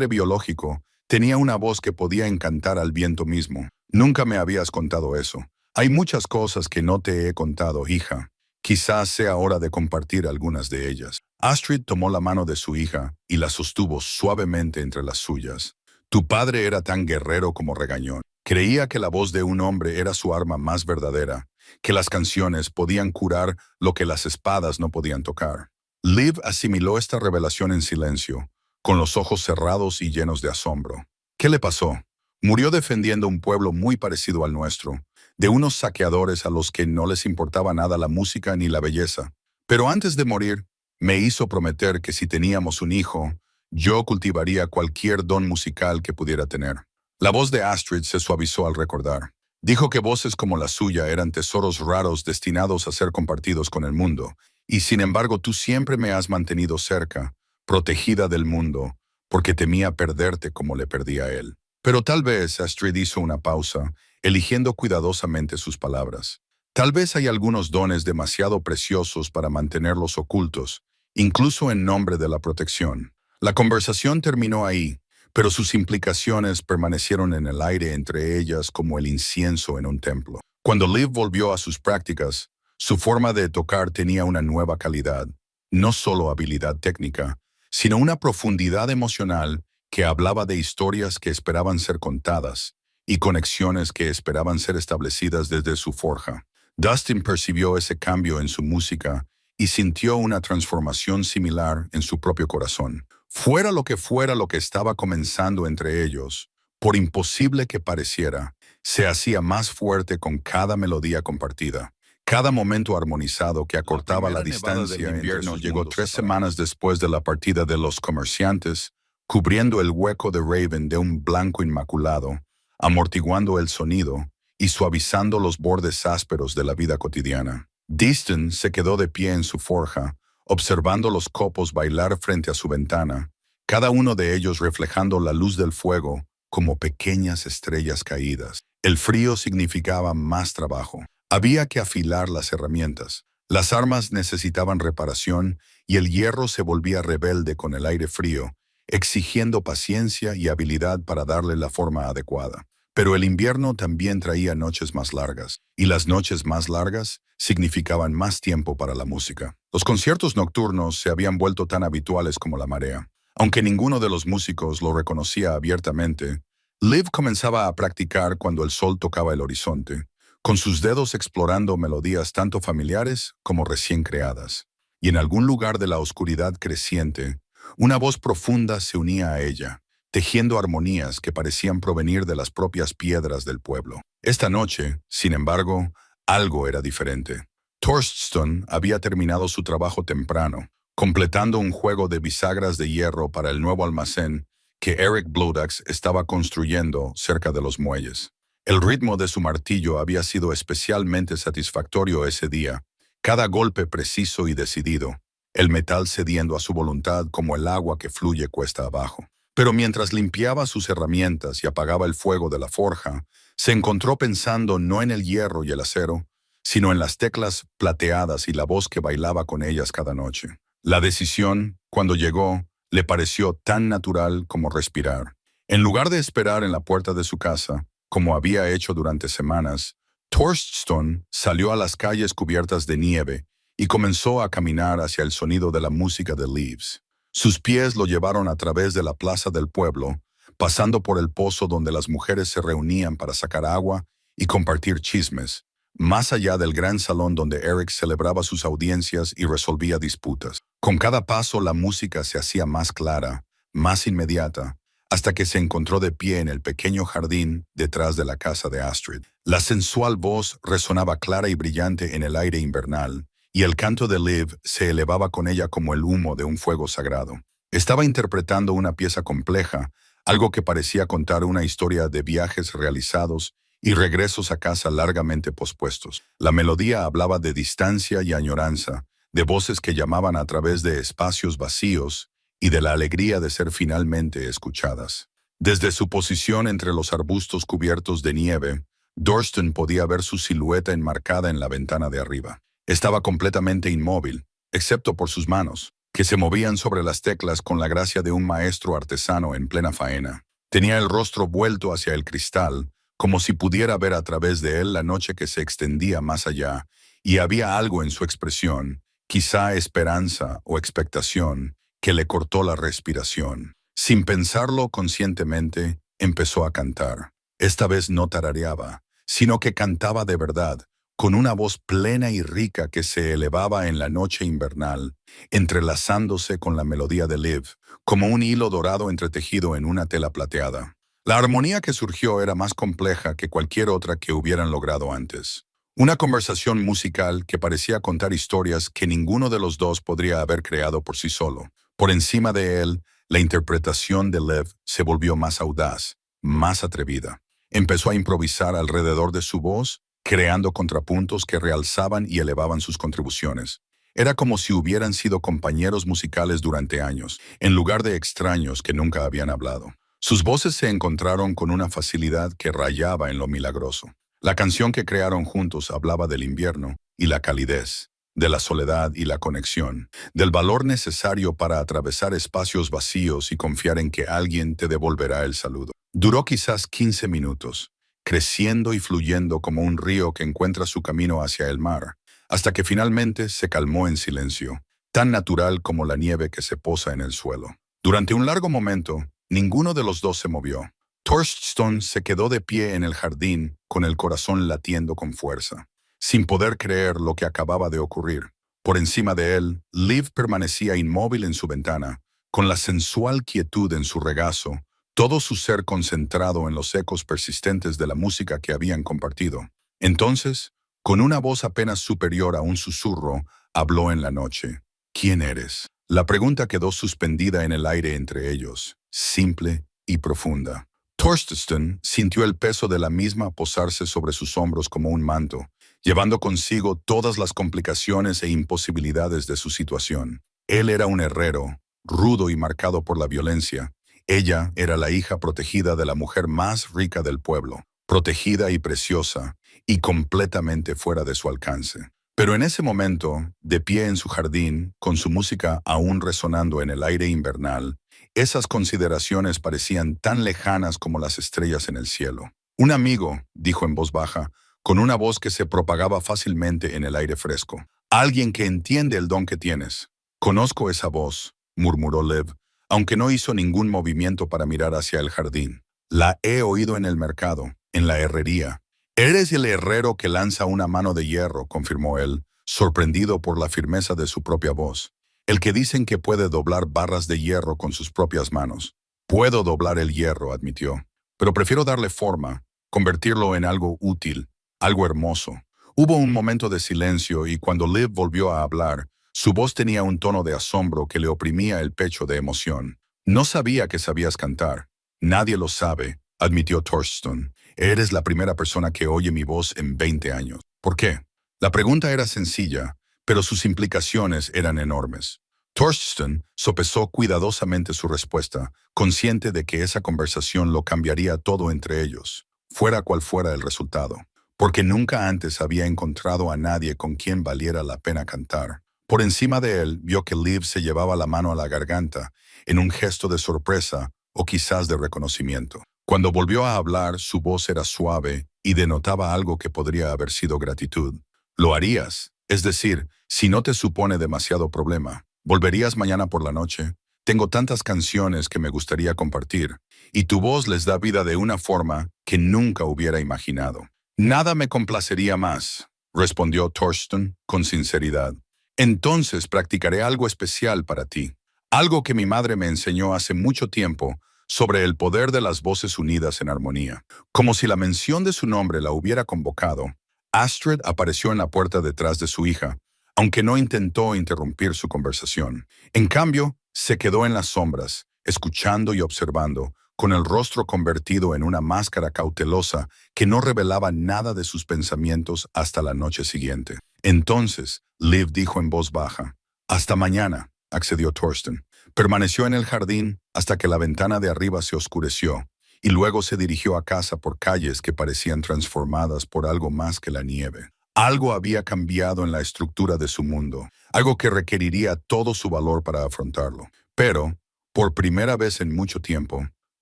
biológico, tenía una voz que podía encantar al viento mismo. Nunca me habías contado eso. Hay muchas cosas que no te he contado, hija. Quizás sea hora de compartir algunas de ellas». Astrid tomó la mano de su hija y la sostuvo suavemente entre las suyas. «Tu padre era tan guerrero como regañón. Creía que la voz de un hombre era su arma más verdadera, que las canciones podían curar lo que las espadas no podían tocar». Liv asimiló esta revelación en silencio, con los ojos cerrados y llenos de asombro. «¿Qué le pasó?» «Murió defendiendo un pueblo muy parecido al nuestro, de unos saqueadores a los que no les importaba nada la música ni la belleza. Pero antes de morir, me hizo prometer que si teníamos un hijo, yo cultivaría cualquier don musical que pudiera tener». La voz de Astrid se suavizó al recordar. Dijo que voces como la suya eran tesoros raros destinados a ser compartidos con el mundo, y sin embargo tú siempre me has mantenido cerca, protegida del mundo, porque temía perderte como le perdí a él. Pero tal vez Astrid hizo una pausa, eligiendo cuidadosamente sus palabras. Tal vez hay algunos dones demasiado preciosos para mantenerlos ocultos, incluso en nombre de la protección. La conversación terminó ahí, pero sus implicaciones permanecieron en el aire entre ellas como el incienso en un templo. Cuando Liv volvió a sus prácticas, su forma de tocar tenía una nueva calidad, no solo habilidad técnica, sino una profundidad emocional que hablaba de historias que esperaban ser contadas y conexiones que esperaban ser establecidas desde su forja. Dustin percibió ese cambio en su música y sintió una transformación similar en su propio corazón. Fuera lo que estaba comenzando entre ellos, por imposible que pareciera, se hacía más fuerte con cada melodía compartida. Cada momento armonizado que acortaba la distancia del invierno llegó 3 semanas después de la partida de los comerciantes, cubriendo el hueco de Raven de un blanco inmaculado, amortiguando el sonido y suavizando los bordes ásperos de la vida cotidiana. Dustin se quedó de pie en su forja, observando los copos bailar frente a su ventana, cada uno de ellos reflejando la luz del fuego como pequeñas estrellas caídas. El frío significaba más trabajo. Había que afilar las herramientas. Las armas necesitaban reparación y el hierro se volvía rebelde con el aire frío, exigiendo paciencia y habilidad para darle la forma adecuada. Pero el invierno también traía noches más largas, y las noches más largas significaban más tiempo para la música. Los conciertos nocturnos se habían vuelto tan habituales como la marea. Aunque ninguno de los músicos lo reconocía abiertamente, Liv comenzaba a practicar cuando el sol tocaba el horizonte, con sus dedos explorando melodías tanto familiares como recién creadas. Y en algún lugar de la oscuridad creciente, una voz profunda se unía a ella, tejiendo armonías que parecían provenir de las propias piedras del pueblo. Esta noche, sin embargo, algo era diferente. Torstson había terminado su trabajo temprano, completando un juego de bisagras de hierro para el nuevo almacén que Eric Bloodaxe estaba construyendo cerca de los muelles. El ritmo de su martillo había sido especialmente satisfactorio ese día, cada golpe preciso y decidido, el metal cediendo a su voluntad como el agua que fluye cuesta abajo. Pero mientras limpiaba sus herramientas y apagaba el fuego de la forja, se encontró pensando no en el hierro y el acero, sino en las teclas plateadas y la voz que bailaba con ellas cada noche. La decisión, cuando llegó, le pareció tan natural como respirar. En lugar de esperar en la puerta de su casa, como había hecho durante semanas, Torstson salió a las calles cubiertas de nieve y comenzó a caminar hacia el sonido de la música de Leaves. Sus pies lo llevaron a través de la plaza del pueblo, pasando por el pozo donde las mujeres se reunían para sacar agua y compartir chismes, más allá del gran salón donde Eric celebraba sus audiencias y resolvía disputas. Con cada paso la música se hacía más clara, más inmediata, hasta que se encontró de pie en el pequeño jardín detrás de la casa de Astrid. La sensual voz resonaba clara y brillante en el aire invernal, y el canto de Liv se elevaba con ella como el humo de un fuego sagrado. Estaba interpretando una pieza compleja, algo que parecía contar una historia de viajes realizados y regresos a casa largamente pospuestos. La melodía hablaba de distancia y añoranza, de voces que llamaban a través de espacios vacíos y de la alegría de ser finalmente escuchadas. Desde su posición entre los arbustos cubiertos de nieve, Dorston podía ver su silueta enmarcada en la ventana de arriba. Estaba completamente inmóvil, excepto por sus manos, que se movían sobre las teclas con la gracia de un maestro artesano en plena faena. Tenía el rostro vuelto hacia el cristal, como si pudiera ver a través de él la noche que se extendía más allá, y había algo en su expresión, quizá esperanza o expectación, que le cortó la respiración. Sin pensarlo conscientemente, empezó a cantar. Esta vez no tarareaba, sino que cantaba de verdad, con una voz plena y rica que se elevaba en la noche invernal, entrelazándose con la melodía de Liv, como un hilo dorado entretejido en una tela plateada. La armonía que surgió era más compleja que cualquier otra que hubieran logrado antes. Una conversación musical que parecía contar historias que ninguno de los dos podría haber creado por sí solo. Por encima de él, la interpretación de Liv se volvió más audaz, más atrevida. Empezó a improvisar alrededor de su voz, creando contrapuntos que realzaban y elevaban sus contribuciones. Era como si hubieran sido compañeros musicales durante años, en lugar de extraños que nunca habían hablado. Sus voces se encontraron con una facilidad que rayaba en lo milagroso. La canción que crearon juntos hablaba del invierno y la calidez, de la soledad y la conexión, del valor necesario para atravesar espacios vacíos y confiar en que alguien te devolverá el saludo. Duró quizás 15 minutos, creciendo y fluyendo como un río que encuentra su camino hacia el mar, hasta que finalmente se calmó en silencio, tan natural como la nieve que se posa en el suelo. Durante un largo momento, ninguno de los dos se movió. Torstson se quedó de pie en el jardín, con el corazón latiendo con fuerza, sin poder creer lo que acababa de ocurrir. Por encima de él, Liv permanecía inmóvil en su ventana, con la sensual quietud en su regazo, todo su ser concentrado en los ecos persistentes de la música que habían compartido. Entonces, con una voz apenas superior a un susurro, habló en la noche. ¿Quién eres? La pregunta quedó suspendida en el aire entre ellos, simple y profunda. Torstensson sintió el peso de la misma posarse sobre sus hombros como un manto, llevando consigo todas las complicaciones e imposibilidades de su situación. Él era un herrero, rudo y marcado por la violencia. Ella era la hija protegida de la mujer más rica del pueblo, protegida y preciosa, y completamente fuera de su alcance. Pero en ese momento, de pie en su jardín, con su música aún resonando en el aire invernal, esas consideraciones parecían tan lejanas como las estrellas en el cielo. Un amigo, dijo en voz baja, con una voz que se propagaba fácilmente en el aire fresco. Alguien que entiende el don que tienes. Conozco esa voz, murmuró Liv, aunque no hizo ningún movimiento para mirar hacia el jardín. La he oído en el mercado, en la herrería. Eres el herrero que lanza una mano de hierro, confirmó él, sorprendido por la firmeza de su propia voz. El que dicen que puede doblar barras de hierro con sus propias manos. Puedo doblar el hierro, admitió, pero prefiero darle forma, convertirlo en algo útil, algo hermoso. Hubo un momento de silencio y cuando Liv volvió a hablar, su voz tenía un tono de asombro que le oprimía el pecho de emoción. No sabía que sabías cantar. Nadie lo sabe, admitió Torstensson. Eres la primera persona que oye mi voz en 20 años. ¿Por qué? La pregunta era sencilla, pero sus implicaciones eran enormes. Torstensson sopesó cuidadosamente su respuesta, consciente de que esa conversación lo cambiaría todo entre ellos, fuera cual fuera el resultado, porque nunca antes había encontrado a nadie con quien valiera la pena cantar. Por encima de él, vio que Liv se llevaba la mano a la garganta, en un gesto de sorpresa o quizás de reconocimiento. Cuando volvió a hablar, su voz era suave y denotaba algo que podría haber sido gratitud. Lo harías, es decir, si no te supone demasiado problema. ¿Volverías mañana por la noche? Tengo tantas canciones que me gustaría compartir, y tu voz les da vida de una forma que nunca hubiera imaginado. Nada me complacería más, respondió Torstensson con sinceridad. Entonces practicaré algo especial para ti, algo que mi madre me enseñó hace mucho tiempo sobre el poder de las voces unidas en armonía. Como si la mención de su nombre la hubiera convocado, Astrid apareció en la puerta detrás de su hija, aunque no intentó interrumpir su conversación. En cambio, se quedó en las sombras, escuchando y observando, con el rostro convertido en una máscara cautelosa que no revelaba nada de sus pensamientos hasta la noche siguiente. Entonces, Liv dijo en voz baja, «Hasta mañana», accedió Torsten. Permaneció en el jardín hasta que la ventana de arriba se oscureció, y luego se dirigió a casa por calles que parecían transformadas por algo más que la nieve. Algo había cambiado en la estructura de su mundo, algo que requeriría todo su valor para afrontarlo. Pero, por primera vez en mucho tiempo,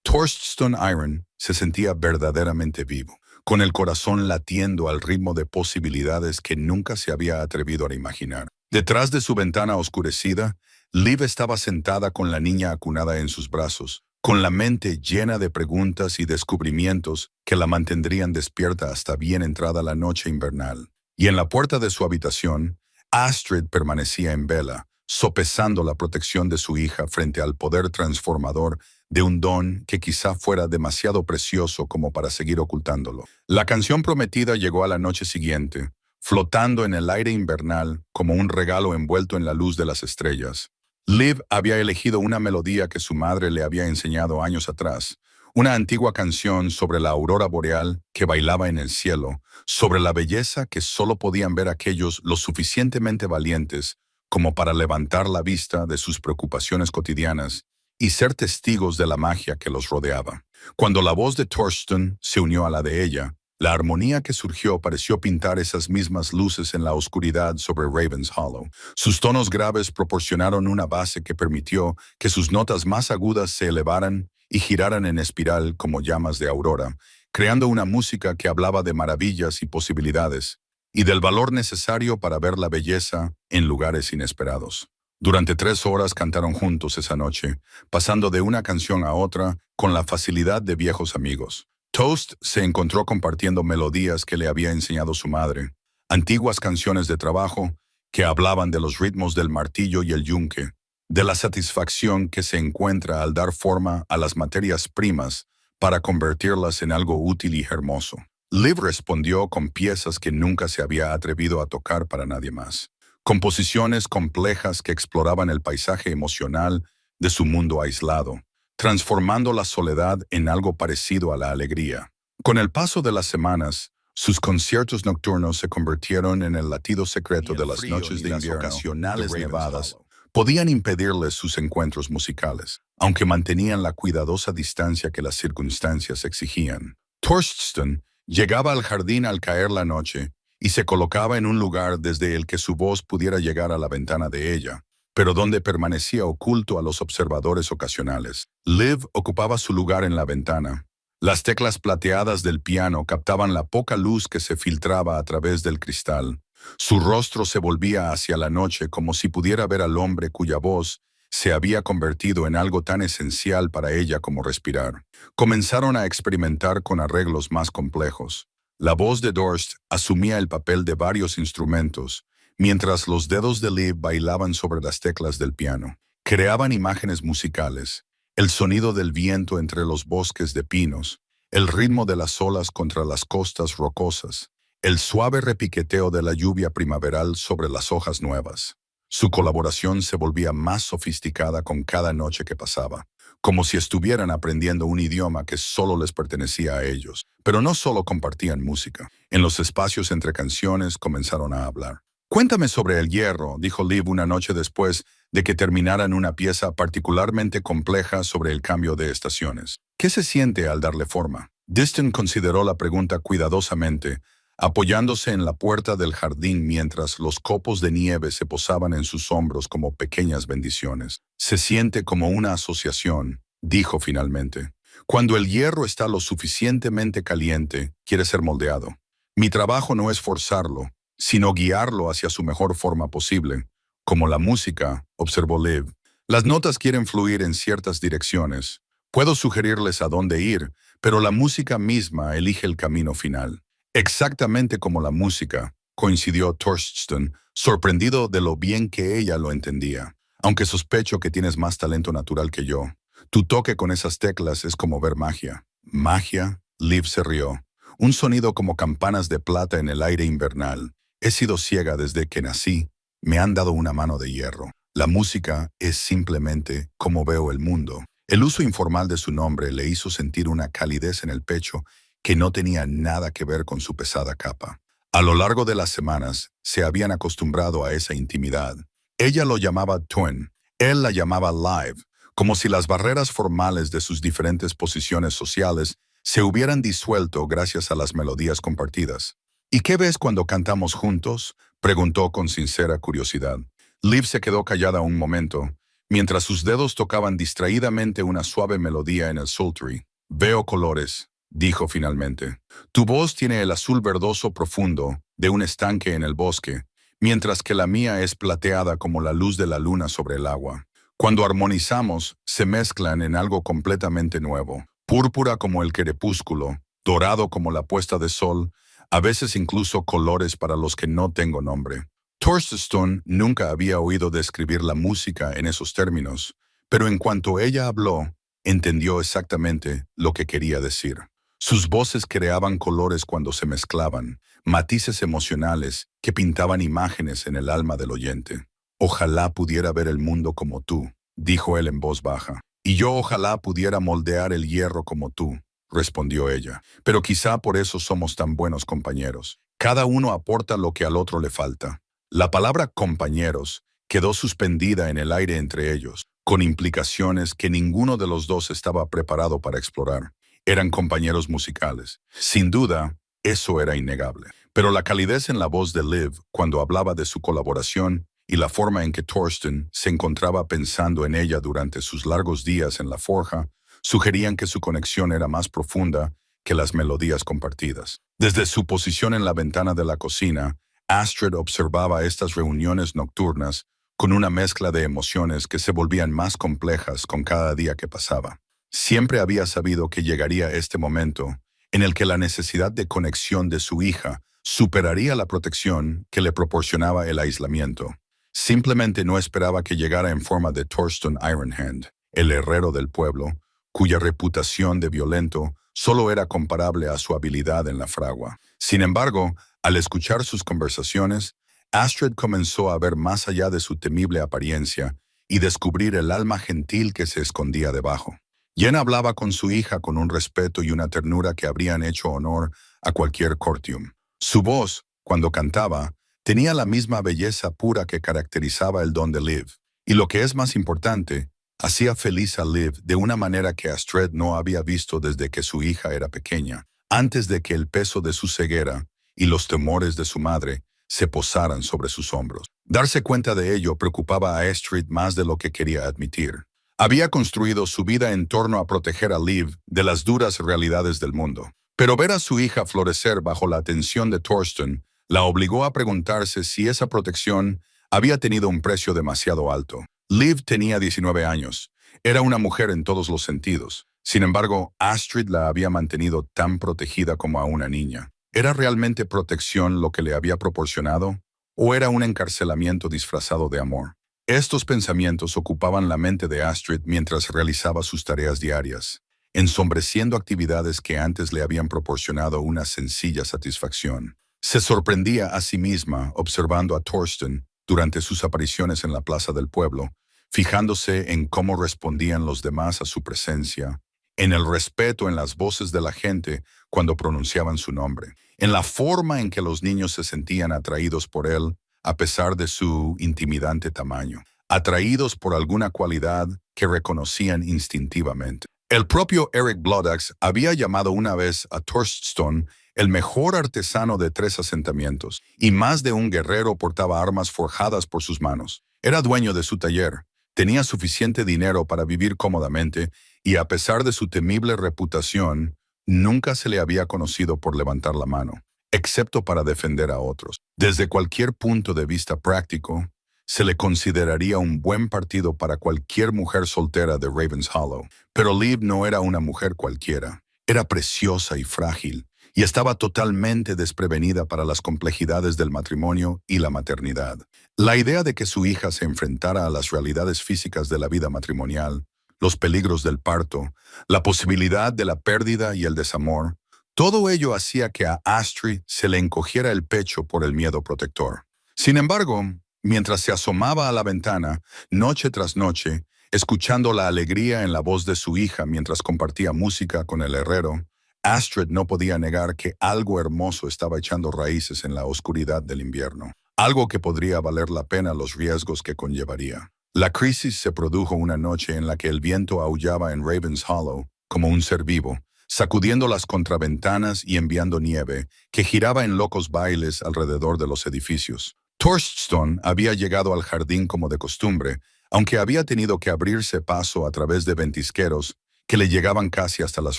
Torstensson Iron se sentía verdaderamente vivo, con el corazón latiendo al ritmo de posibilidades que nunca se había atrevido a imaginar. Detrás de su ventana oscurecida, Liv estaba sentada con la niña acunada en sus brazos, con la mente llena de preguntas y descubrimientos que la mantendrían despierta hasta bien entrada la noche invernal. Y en la puerta de su habitación, Astrid permanecía en vela, sopesando la protección de su hija frente al poder transformador de un don que quizá fuera demasiado precioso como para seguir ocultándolo. La canción prometida llegó a la noche siguiente, flotando en el aire invernal como un regalo envuelto en la luz de las estrellas. Liv había elegido una melodía que su madre le había enseñado años atrás, una antigua canción sobre la aurora boreal que bailaba en el cielo, sobre la belleza que solo podían ver aquellos lo suficientemente valientes como para levantar la vista de sus preocupaciones cotidianas y ser testigos de la magia que los rodeaba. Cuando la voz de Thorsten se unió a la de ella, la armonía que surgió pareció pintar esas mismas luces en la oscuridad sobre Ravens Hollow. Sus tonos graves proporcionaron una base que permitió que sus notas más agudas se elevaran y giraran en espiral como llamas de aurora, creando una música que hablaba de maravillas y posibilidades, y del valor necesario para ver la belleza en lugares inesperados. Durante 3 horas cantaron juntos esa noche, pasando de una canción a otra con la facilidad de viejos amigos. Toast se encontró compartiendo melodías que le había enseñado su madre, antiguas canciones de trabajo que hablaban de los ritmos del martillo y el yunque, de la satisfacción que se encuentra al dar forma a las materias primas para convertirlas en algo útil y hermoso. Liv respondió con piezas que nunca se había atrevido a tocar para nadie más, composiciones complejas que exploraban el paisaje emocional de su mundo aislado, transformando la soledad en algo parecido a la alegría. Con el paso de las semanas, sus conciertos nocturnos se convirtieron en el latido secreto de las noches de invierno, ocasionales nevadas, podían impedirles sus encuentros musicales, aunque mantenían la cuidadosa distancia que las circunstancias exigían. Thorsten llegaba al jardín al caer la noche y se colocaba en un lugar desde el que su voz pudiera llegar a la ventana de ella, pero donde permanecía oculto a los observadores ocasionales. Liv ocupaba su lugar en la ventana. Las teclas plateadas del piano captaban la poca luz que se filtraba a través del cristal. Su rostro se volvía hacia la noche como si pudiera ver al hombre cuya voz se había convertido en algo tan esencial para ella como respirar. Comenzaron a experimentar con arreglos más complejos. La voz de Dorst asumía el papel de varios instrumentos, mientras los dedos de Liv bailaban sobre las teclas del piano. Creaban imágenes musicales, el sonido del viento entre los bosques de pinos, el ritmo de las olas contra las costas rocosas, el suave repiqueteo de la lluvia primaveral sobre las hojas nuevas. Su colaboración se volvía más sofisticada con cada noche que pasaba, como si estuvieran aprendiendo un idioma que solo les pertenecía a ellos. Pero no solo compartían música. En los espacios entre canciones comenzaron a hablar. «Cuéntame sobre el hierro», dijo Liv una noche después de que terminaran una pieza particularmente compleja sobre el cambio de estaciones. «¿Qué se siente al darle forma?» Diston consideró la pregunta cuidadosamente, apoyándose en la puerta del jardín mientras los copos de nieve se posaban en sus hombros como pequeñas bendiciones. «Se siente como una asociación», dijo finalmente. «Cuando el hierro está lo suficientemente caliente, quiere ser moldeado. Mi trabajo no es forzarlo, sino guiarlo hacia su mejor forma posible. Como la música», observó Liv. «Las notas quieren fluir en ciertas direcciones. Puedo sugerirles a dónde ir, pero la música misma elige el camino final». «Exactamente como la música», coincidió Thorsten, sorprendido de lo bien que ella lo entendía. «Aunque sospecho que tienes más talento natural que yo. Tu toque con esas teclas es como ver magia». «¿Magia?», Liv se rió. «Un sonido como campanas de plata en el aire invernal. He sido ciega desde que nací. Me han dado una mano de hierro. La música es simplemente como veo el mundo». El uso informal de su nombre le hizo sentir una calidez en el pecho que no tenía nada que ver con su pesada capa. A lo largo de las semanas, se habían acostumbrado a esa intimidad. Ella lo llamaba Twin, él la llamaba Live, como si las barreras formales de sus diferentes posiciones sociales se hubieran disuelto gracias a las melodías compartidas. «¿Y qué ves cuando cantamos juntos?», preguntó con sincera curiosidad. Liv se quedó callada un momento, mientras sus dedos tocaban distraídamente una suave melodía en el psaltery. «Veo colores», dijo finalmente. «Tu voz tiene el azul verdoso profundo de un estanque en el bosque, mientras que la mía es plateada como la luz de la luna sobre el agua. Cuando armonizamos, se mezclan en algo completamente nuevo, púrpura como el crepúsculo, dorado como la puesta de sol, a veces incluso colores para los que no tengo nombre». Thorsten nunca había oído describir la música en esos términos, pero en cuanto ella habló, entendió exactamente lo que quería decir. Sus voces creaban colores cuando se mezclaban, matices emocionales que pintaban imágenes en el alma del oyente. «Ojalá pudiera ver el mundo como tú», dijo él en voz baja. Y yo ojalá pudiera moldear el hierro como tú, respondió ella. Pero quizá por eso somos tan buenos compañeros. Cada uno aporta lo que al otro le falta. La palabra compañeros quedó suspendida en el aire entre ellos, con implicaciones que ninguno de los dos estaba preparado para explorar. Eran compañeros musicales. Sin duda, eso era innegable. Pero la calidez en la voz de Liv cuando hablaba de su colaboración y la forma en que Thorsten se encontraba pensando en ella durante sus largos días en la forja sugerían que su conexión era más profunda que las melodías compartidas. Desde su posición en la ventana de la cocina, Astrid observaba estas reuniones nocturnas con una mezcla de emociones que se volvían más complejas con cada día que pasaba. Siempre había sabido que llegaría este momento en el que la necesidad de conexión de su hija superaría la protección que le proporcionaba el aislamiento. Simplemente no esperaba que llegara en forma de Thorsten Ironhand, el herrero del pueblo, cuya reputación de violento solo era comparable a su habilidad en la fragua. Sin embargo, al escuchar sus conversaciones, Astrid comenzó a ver más allá de su temible apariencia y descubrir el alma gentil que se escondía debajo. Jen hablaba con su hija con un respeto y una ternura que habrían hecho honor a cualquier courtium. Su voz, cuando cantaba, tenía la misma belleza pura que caracterizaba el don de Liv. Y lo que es más importante, hacía feliz a Liv de una manera que Astrid no había visto desde que su hija era pequeña, antes de que el peso de su ceguera y los temores de su madre se posaran sobre sus hombros. Darse cuenta de ello preocupaba a Astrid más de lo que quería admitir. Había construido su vida en torno a proteger a Liv de las duras realidades del mundo. Pero ver a su hija florecer bajo la atención de Thorsten la obligó a preguntarse si esa protección había tenido un precio demasiado alto. Liv tenía 19 años. Era una mujer en todos los sentidos. Sin embargo, Astrid la había mantenido tan protegida como a una niña. ¿Era realmente protección lo que le había proporcionado? ¿O era un encarcelamiento disfrazado de amor? Estos pensamientos ocupaban la mente de Astrid mientras realizaba sus tareas diarias, ensombreciendo actividades que antes le habían proporcionado una sencilla satisfacción. Se sorprendía a sí misma observando a Thorsten durante sus apariciones en la plaza del pueblo, fijándose en cómo respondían los demás a su presencia, en el respeto en las voces de la gente cuando pronunciaban su nombre, en la forma en que los niños se sentían atraídos por él a pesar de su intimidante tamaño, atraídos por alguna cualidad que reconocían instintivamente. El propio Eric Bloodaxe había llamado una vez a Thorsten el mejor artesano de 3 asentamientos, y más de un guerrero portaba armas forjadas por sus manos. Era dueño de su taller, tenía suficiente dinero para vivir cómodamente, y a pesar de su temible reputación, nunca se le había conocido por levantar la mano, excepto para defender a otros. Desde cualquier punto de vista práctico, se le consideraría un buen partido para cualquier mujer soltera de Ravens Hollow. Pero Liv no era una mujer cualquiera. Era preciosa y frágil, y estaba totalmente desprevenida para las complejidades del matrimonio y la maternidad. La idea de que su hija se enfrentara a las realidades físicas de la vida matrimonial, los peligros del parto, la posibilidad de la pérdida y el desamor, todo ello hacía que a Astrid se le encogiera el pecho por el miedo protector. Sin embargo, mientras se asomaba a la ventana, noche tras noche, escuchando la alegría en la voz de su hija mientras compartía música con el herrero, Astrid no podía negar que algo hermoso estaba echando raíces en la oscuridad del invierno, algo que podría valer la pena los riesgos que conllevaría. La crisis se produjo una noche en la que el viento aullaba en Ravens Hollow como un ser vivo, sacudiendo las contraventanas y enviando nieve que giraba en locos bailes alrededor de los edificios. Thorsten había llegado al jardín como de costumbre, aunque había tenido que abrirse paso a través de ventisqueros que le llegaban casi hasta las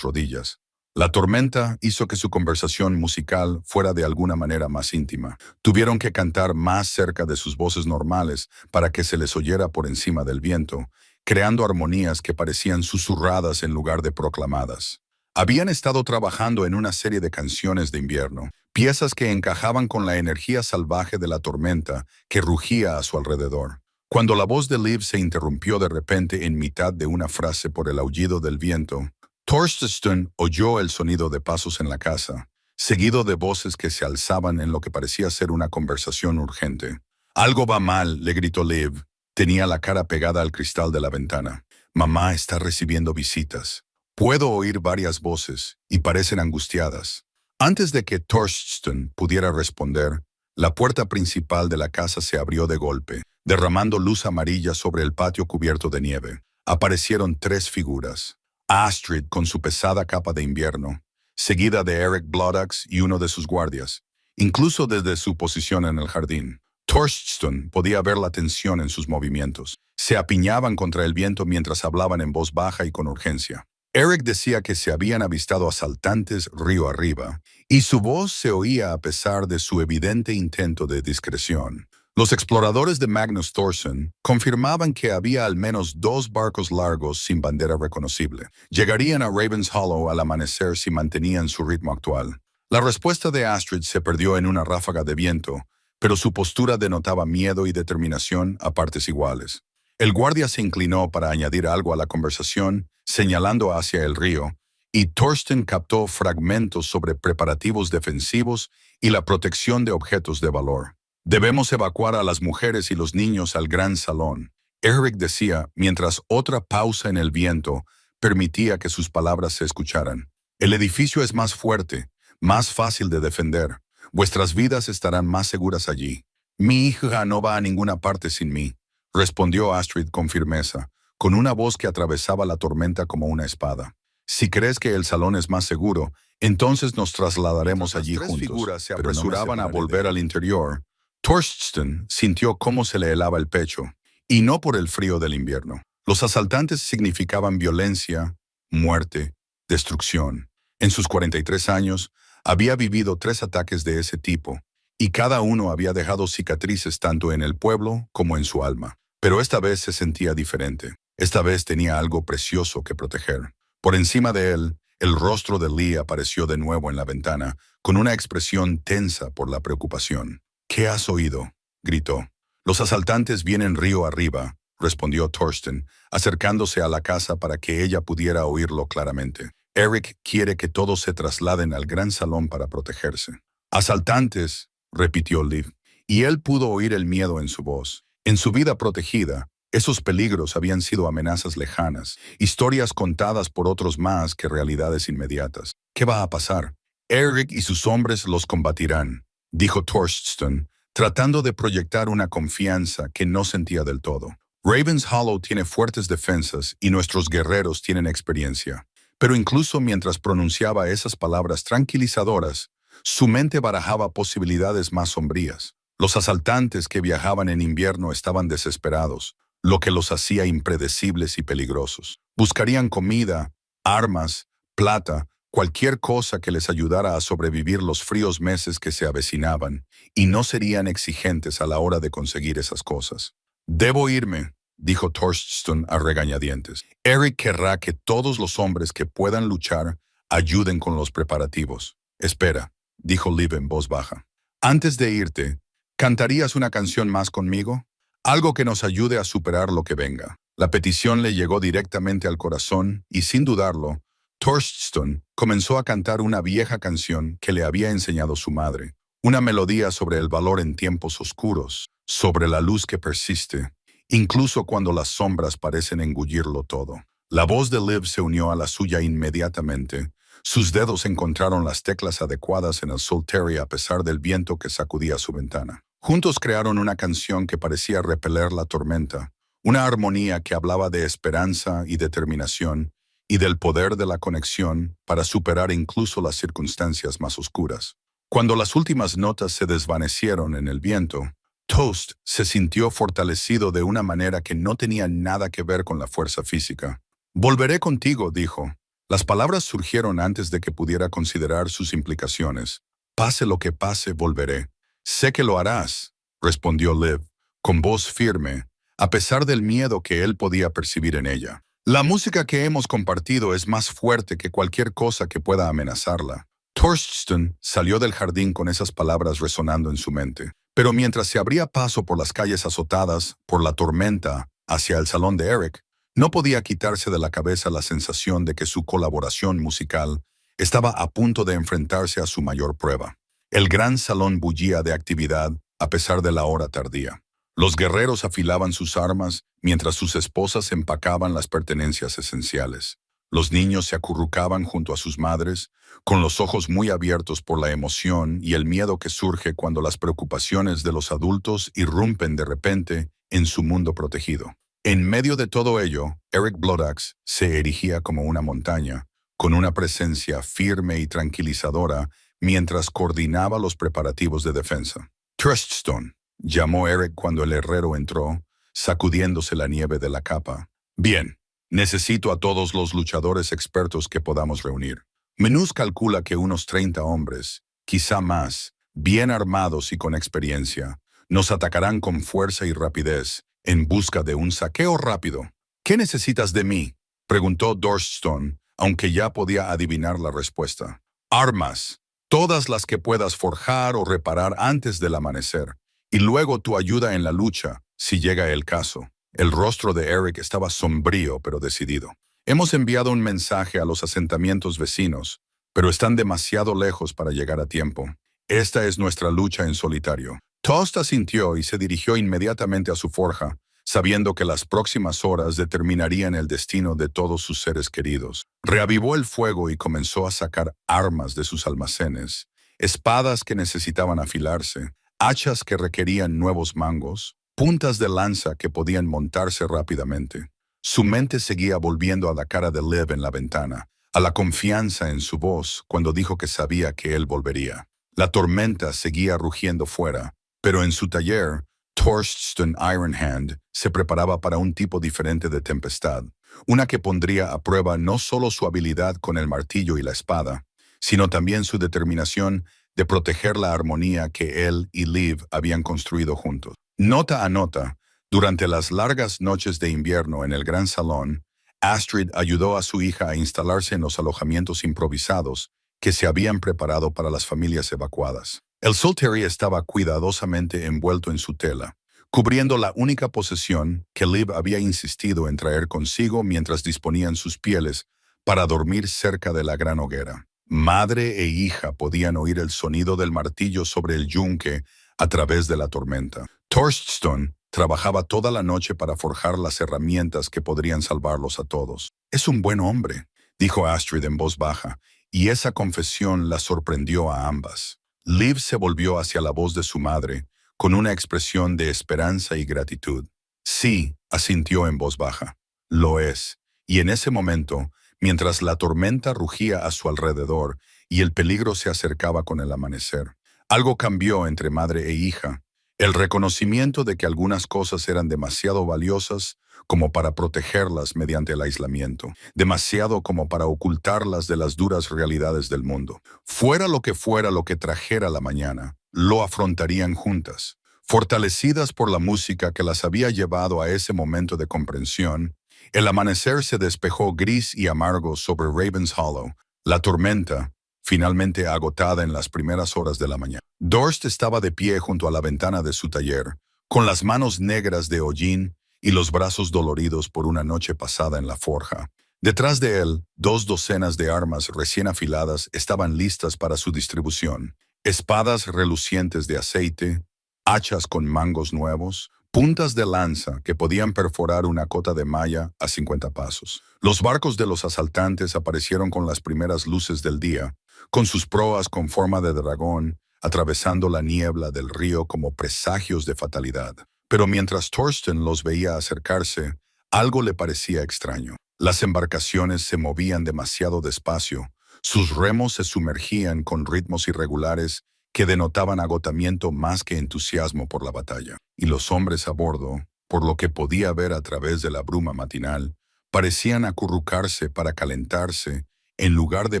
rodillas. La tormenta hizo que su conversación musical fuera de alguna manera más íntima. Tuvieron que cantar más cerca de sus voces normales para que se les oyera por encima del viento, creando armonías que parecían susurradas en lugar de proclamadas. Habían estado trabajando en una serie de canciones de invierno, piezas que encajaban con la energía salvaje de la tormenta que rugía a su alrededor. Cuando la voz de Liv se interrumpió de repente en mitad de una frase por el aullido del viento, Thorsten oyó el sonido de pasos en la casa, seguido de voces que se alzaban en lo que parecía ser una conversación urgente. «Algo va mal», le gritó Liv. Tenía la cara pegada al cristal de la ventana. Mamá está recibiendo visitas. Puedo oír varias voces y parecen angustiadas. Antes de que Torsten pudiera responder, la puerta principal de la casa se abrió de golpe, derramando luz amarilla sobre el patio cubierto de nieve. Aparecieron tres figuras. Astrid con su pesada capa de invierno, seguida de Eric Bloodaxe y uno de sus guardias, incluso desde su posición en el jardín. Torsten podía ver la tensión en sus movimientos. Se apiñaban contra el viento mientras hablaban en voz baja y con urgencia. Eric decía que se habían avistado asaltantes río arriba, y su voz se oía a pesar de su evidente intento de discreción. Los exploradores de Magnus Thorsen confirmaban que había al menos 2 barcos largos sin bandera reconocible. Llegarían a Ravens Hollow al amanecer si mantenían su ritmo actual. La respuesta de Astrid se perdió en una ráfaga de viento, pero su postura denotaba miedo y determinación a partes iguales. El guardia se inclinó para añadir algo a la conversación, señalando hacia el río, y Torsten captó fragmentos sobre preparativos defensivos y la protección de objetos de valor. Debemos evacuar a las mujeres y los niños al gran salón, Eric decía mientras otra pausa en el viento permitía que sus palabras se escucharan. El edificio es más fuerte, más fácil de defender. Vuestras vidas estarán más seguras allí. Mi hija no va a ninguna parte sin mí, respondió Astrid con firmeza, con una voz que atravesaba la tormenta como una espada. Si crees que el salón es más seguro, entonces nos trasladaremos allí juntos. Las tres figuras se apresuraban a volver al interior. Torsten sintió cómo se le helaba el pecho, y no por el frío del invierno. Los asaltantes significaban violencia, muerte, destrucción. En sus 43 años, había vivido 3 ataques de ese tipo, y cada uno había dejado cicatrices tanto en el pueblo como en su alma. Pero esta vez se sentía diferente. Esta vez tenía algo precioso que proteger. Por encima de él, el rostro de Lee apareció de nuevo en la ventana, con una expresión tensa por la preocupación. ¿Qué has oído?, gritó. Los asaltantes vienen río arriba, respondió Torsten, acercándose a la casa para que ella pudiera oírlo claramente. Eric quiere que todos se trasladen al gran salón para protegerse. Asaltantes, repitió Liv, y él pudo oír el miedo en su voz. En su vida protegida, esos peligros habían sido amenazas lejanas, historias contadas por otros más que realidades inmediatas. ¿Qué va a pasar? Eric y sus hombres los combatirán, dijo Torsten, tratando de proyectar una confianza que no sentía del todo. Ravens Hollow tiene fuertes defensas y nuestros guerreros tienen experiencia. Pero incluso mientras pronunciaba esas palabras tranquilizadoras, su mente barajaba posibilidades más sombrías. Los asaltantes que viajaban en invierno estaban desesperados, lo que los hacía impredecibles y peligrosos. Buscarían comida, armas, plata, cualquier cosa que les ayudara a sobrevivir los fríos meses que se avecinaban, y no serían exigentes a la hora de conseguir esas cosas. «Debo irme», dijo Torsten a regañadientes. «Eric querrá que todos los hombres que puedan luchar ayuden con los preparativos». «Espera», dijo Liv en voz baja. «Antes de irte, ¿cantarías una canción más conmigo? Algo que nos ayude a superar lo que venga». La petición le llegó directamente al corazón y, sin dudarlo, Torsten comenzó a cantar una vieja canción que le había enseñado su madre. Una melodía sobre el valor en tiempos oscuros, sobre la luz que persiste, incluso cuando las sombras parecen engullirlo todo. La voz de Liv se unió a la suya inmediatamente. Sus dedos encontraron las teclas adecuadas en el Psaltery a pesar del viento que sacudía su ventana. Juntos crearon una canción que parecía repeler la tormenta, una armonía que hablaba de esperanza y determinación y del poder de la conexión para superar incluso las circunstancias más oscuras. Cuando las últimas notas se desvanecieron en el viento, Toast se sintió fortalecido de una manera que no tenía nada que ver con la fuerza física. «Volveré contigo», dijo. Las palabras surgieron antes de que pudiera considerar sus implicaciones. «Pase lo que pase, volveré». «Sé que lo harás», respondió Liv, con voz firme, a pesar del miedo que él podía percibir en ella. «La música que hemos compartido es más fuerte que cualquier cosa que pueda amenazarla». Torsten salió del jardín con esas palabras resonando en su mente. Pero mientras se abría paso por las calles azotadas por la tormenta hacia el salón de Eric, no podía quitarse de la cabeza la sensación de que su colaboración musical estaba a punto de enfrentarse a su mayor prueba. El gran salón bullía de actividad a pesar de la hora tardía. Los guerreros afilaban sus armas mientras sus esposas empacaban las pertenencias esenciales. Los niños se acurrucaban junto a sus madres, con los ojos muy abiertos por la emoción y el miedo que surge cuando las preocupaciones de los adultos irrumpen de repente en su mundo protegido. En medio de todo ello, Eric Bloodaxe se erigía como una montaña, con una presencia firme y tranquilizadora mientras coordinaba los preparativos de defensa. Truststone, llamó Eric cuando el herrero entró, sacudiéndose la nieve de la capa. Bien, necesito a todos los luchadores expertos que podamos reunir. Menús calcula que unos 30 hombres, quizá más, bien armados y con experiencia, nos atacarán con fuerza y rapidez en busca de un saqueo rápido. ¿Qué necesitas de mí?, preguntó Dorstone, aunque ya podía adivinar la respuesta. Armas, todas las que puedas forjar o reparar antes del amanecer, y luego tu ayuda en la lucha, si llega el caso. El rostro de Eric estaba sombrío pero decidido. Hemos enviado un mensaje a los asentamientos vecinos, pero están demasiado lejos para llegar a tiempo. Esta es nuestra lucha en solitario. Tost asintió y se dirigió inmediatamente a su forja, sabiendo que las próximas horas determinarían el destino de todos sus seres queridos. Reavivó el fuego y comenzó a sacar armas de sus almacenes, espadas que necesitaban afilarse, hachas que requerían nuevos mangos, puntas de lanza que podían montarse rápidamente. Su mente seguía volviendo a la cara de Liv en la ventana, a la confianza en su voz cuando dijo que sabía que él volvería. La tormenta seguía rugiendo fuera, pero en su taller, Torsten Ironhand se preparaba para un tipo diferente de tempestad, una que pondría a prueba no solo su habilidad con el martillo y la espada, sino también su determinación de proteger la armonía que él y Liv habían construido juntos. Nota a nota, durante las largas noches de invierno en el gran salón, Astrid ayudó a su hija a instalarse en los alojamientos improvisados que se habían preparado para las familias evacuadas. El Solteri estaba cuidadosamente envuelto en su tela, cubriendo la única posesión que Liv había insistido en traer consigo mientras disponían sus pieles para dormir cerca de la gran hoguera. Madre e hija podían oír el sonido del martillo sobre el yunque a través de la tormenta. Torstone trabajaba toda la noche para forjar las herramientas que podrían salvarlos a todos. «Es un buen hombre», dijo Astrid en voz baja, y esa confesión la sorprendió a ambas. Liv se volvió hacia la voz de su madre, con una expresión de esperanza y gratitud. «Sí», asintió en voz baja, «lo es». Y en ese momento, mientras la tormenta rugía a su alrededor y el peligro se acercaba con el amanecer, algo cambió entre madre e hija. El reconocimiento de que algunas cosas eran demasiado valiosas como para protegerlas mediante el aislamiento, demasiado como para ocultarlas de las duras realidades del mundo. Fuera lo que trajera la mañana, lo afrontarían juntas. Fortalecidas por la música que las había llevado a ese momento de comprensión, el amanecer se despejó gris y amargo sobre Ravens Hollow. La tormenta, finalmente agotada en las primeras horas de la mañana. Dorst estaba de pie junto a la ventana de su taller, con las manos negras de hollín y los brazos doloridos por una noche pasada en la forja. Detrás de él, 2 docenas de armas recién afiladas estaban listas para su distribución. Espadas relucientes de aceite, hachas con mangos nuevos, puntas de lanza que podían perforar una cota de malla a 50 pasos. Los barcos de los asaltantes aparecieron con las primeras luces del día, con sus proas con forma de dragón, atravesando la niebla del río como presagios de fatalidad. Pero mientras Torsten los veía acercarse, algo le parecía extraño. Las embarcaciones se movían demasiado despacio, sus remos se sumergían con ritmos irregulares que denotaban agotamiento más que entusiasmo por la batalla. Y los hombres a bordo, por lo que podía ver a través de la bruma matinal, parecían acurrucarse para calentarse en lugar de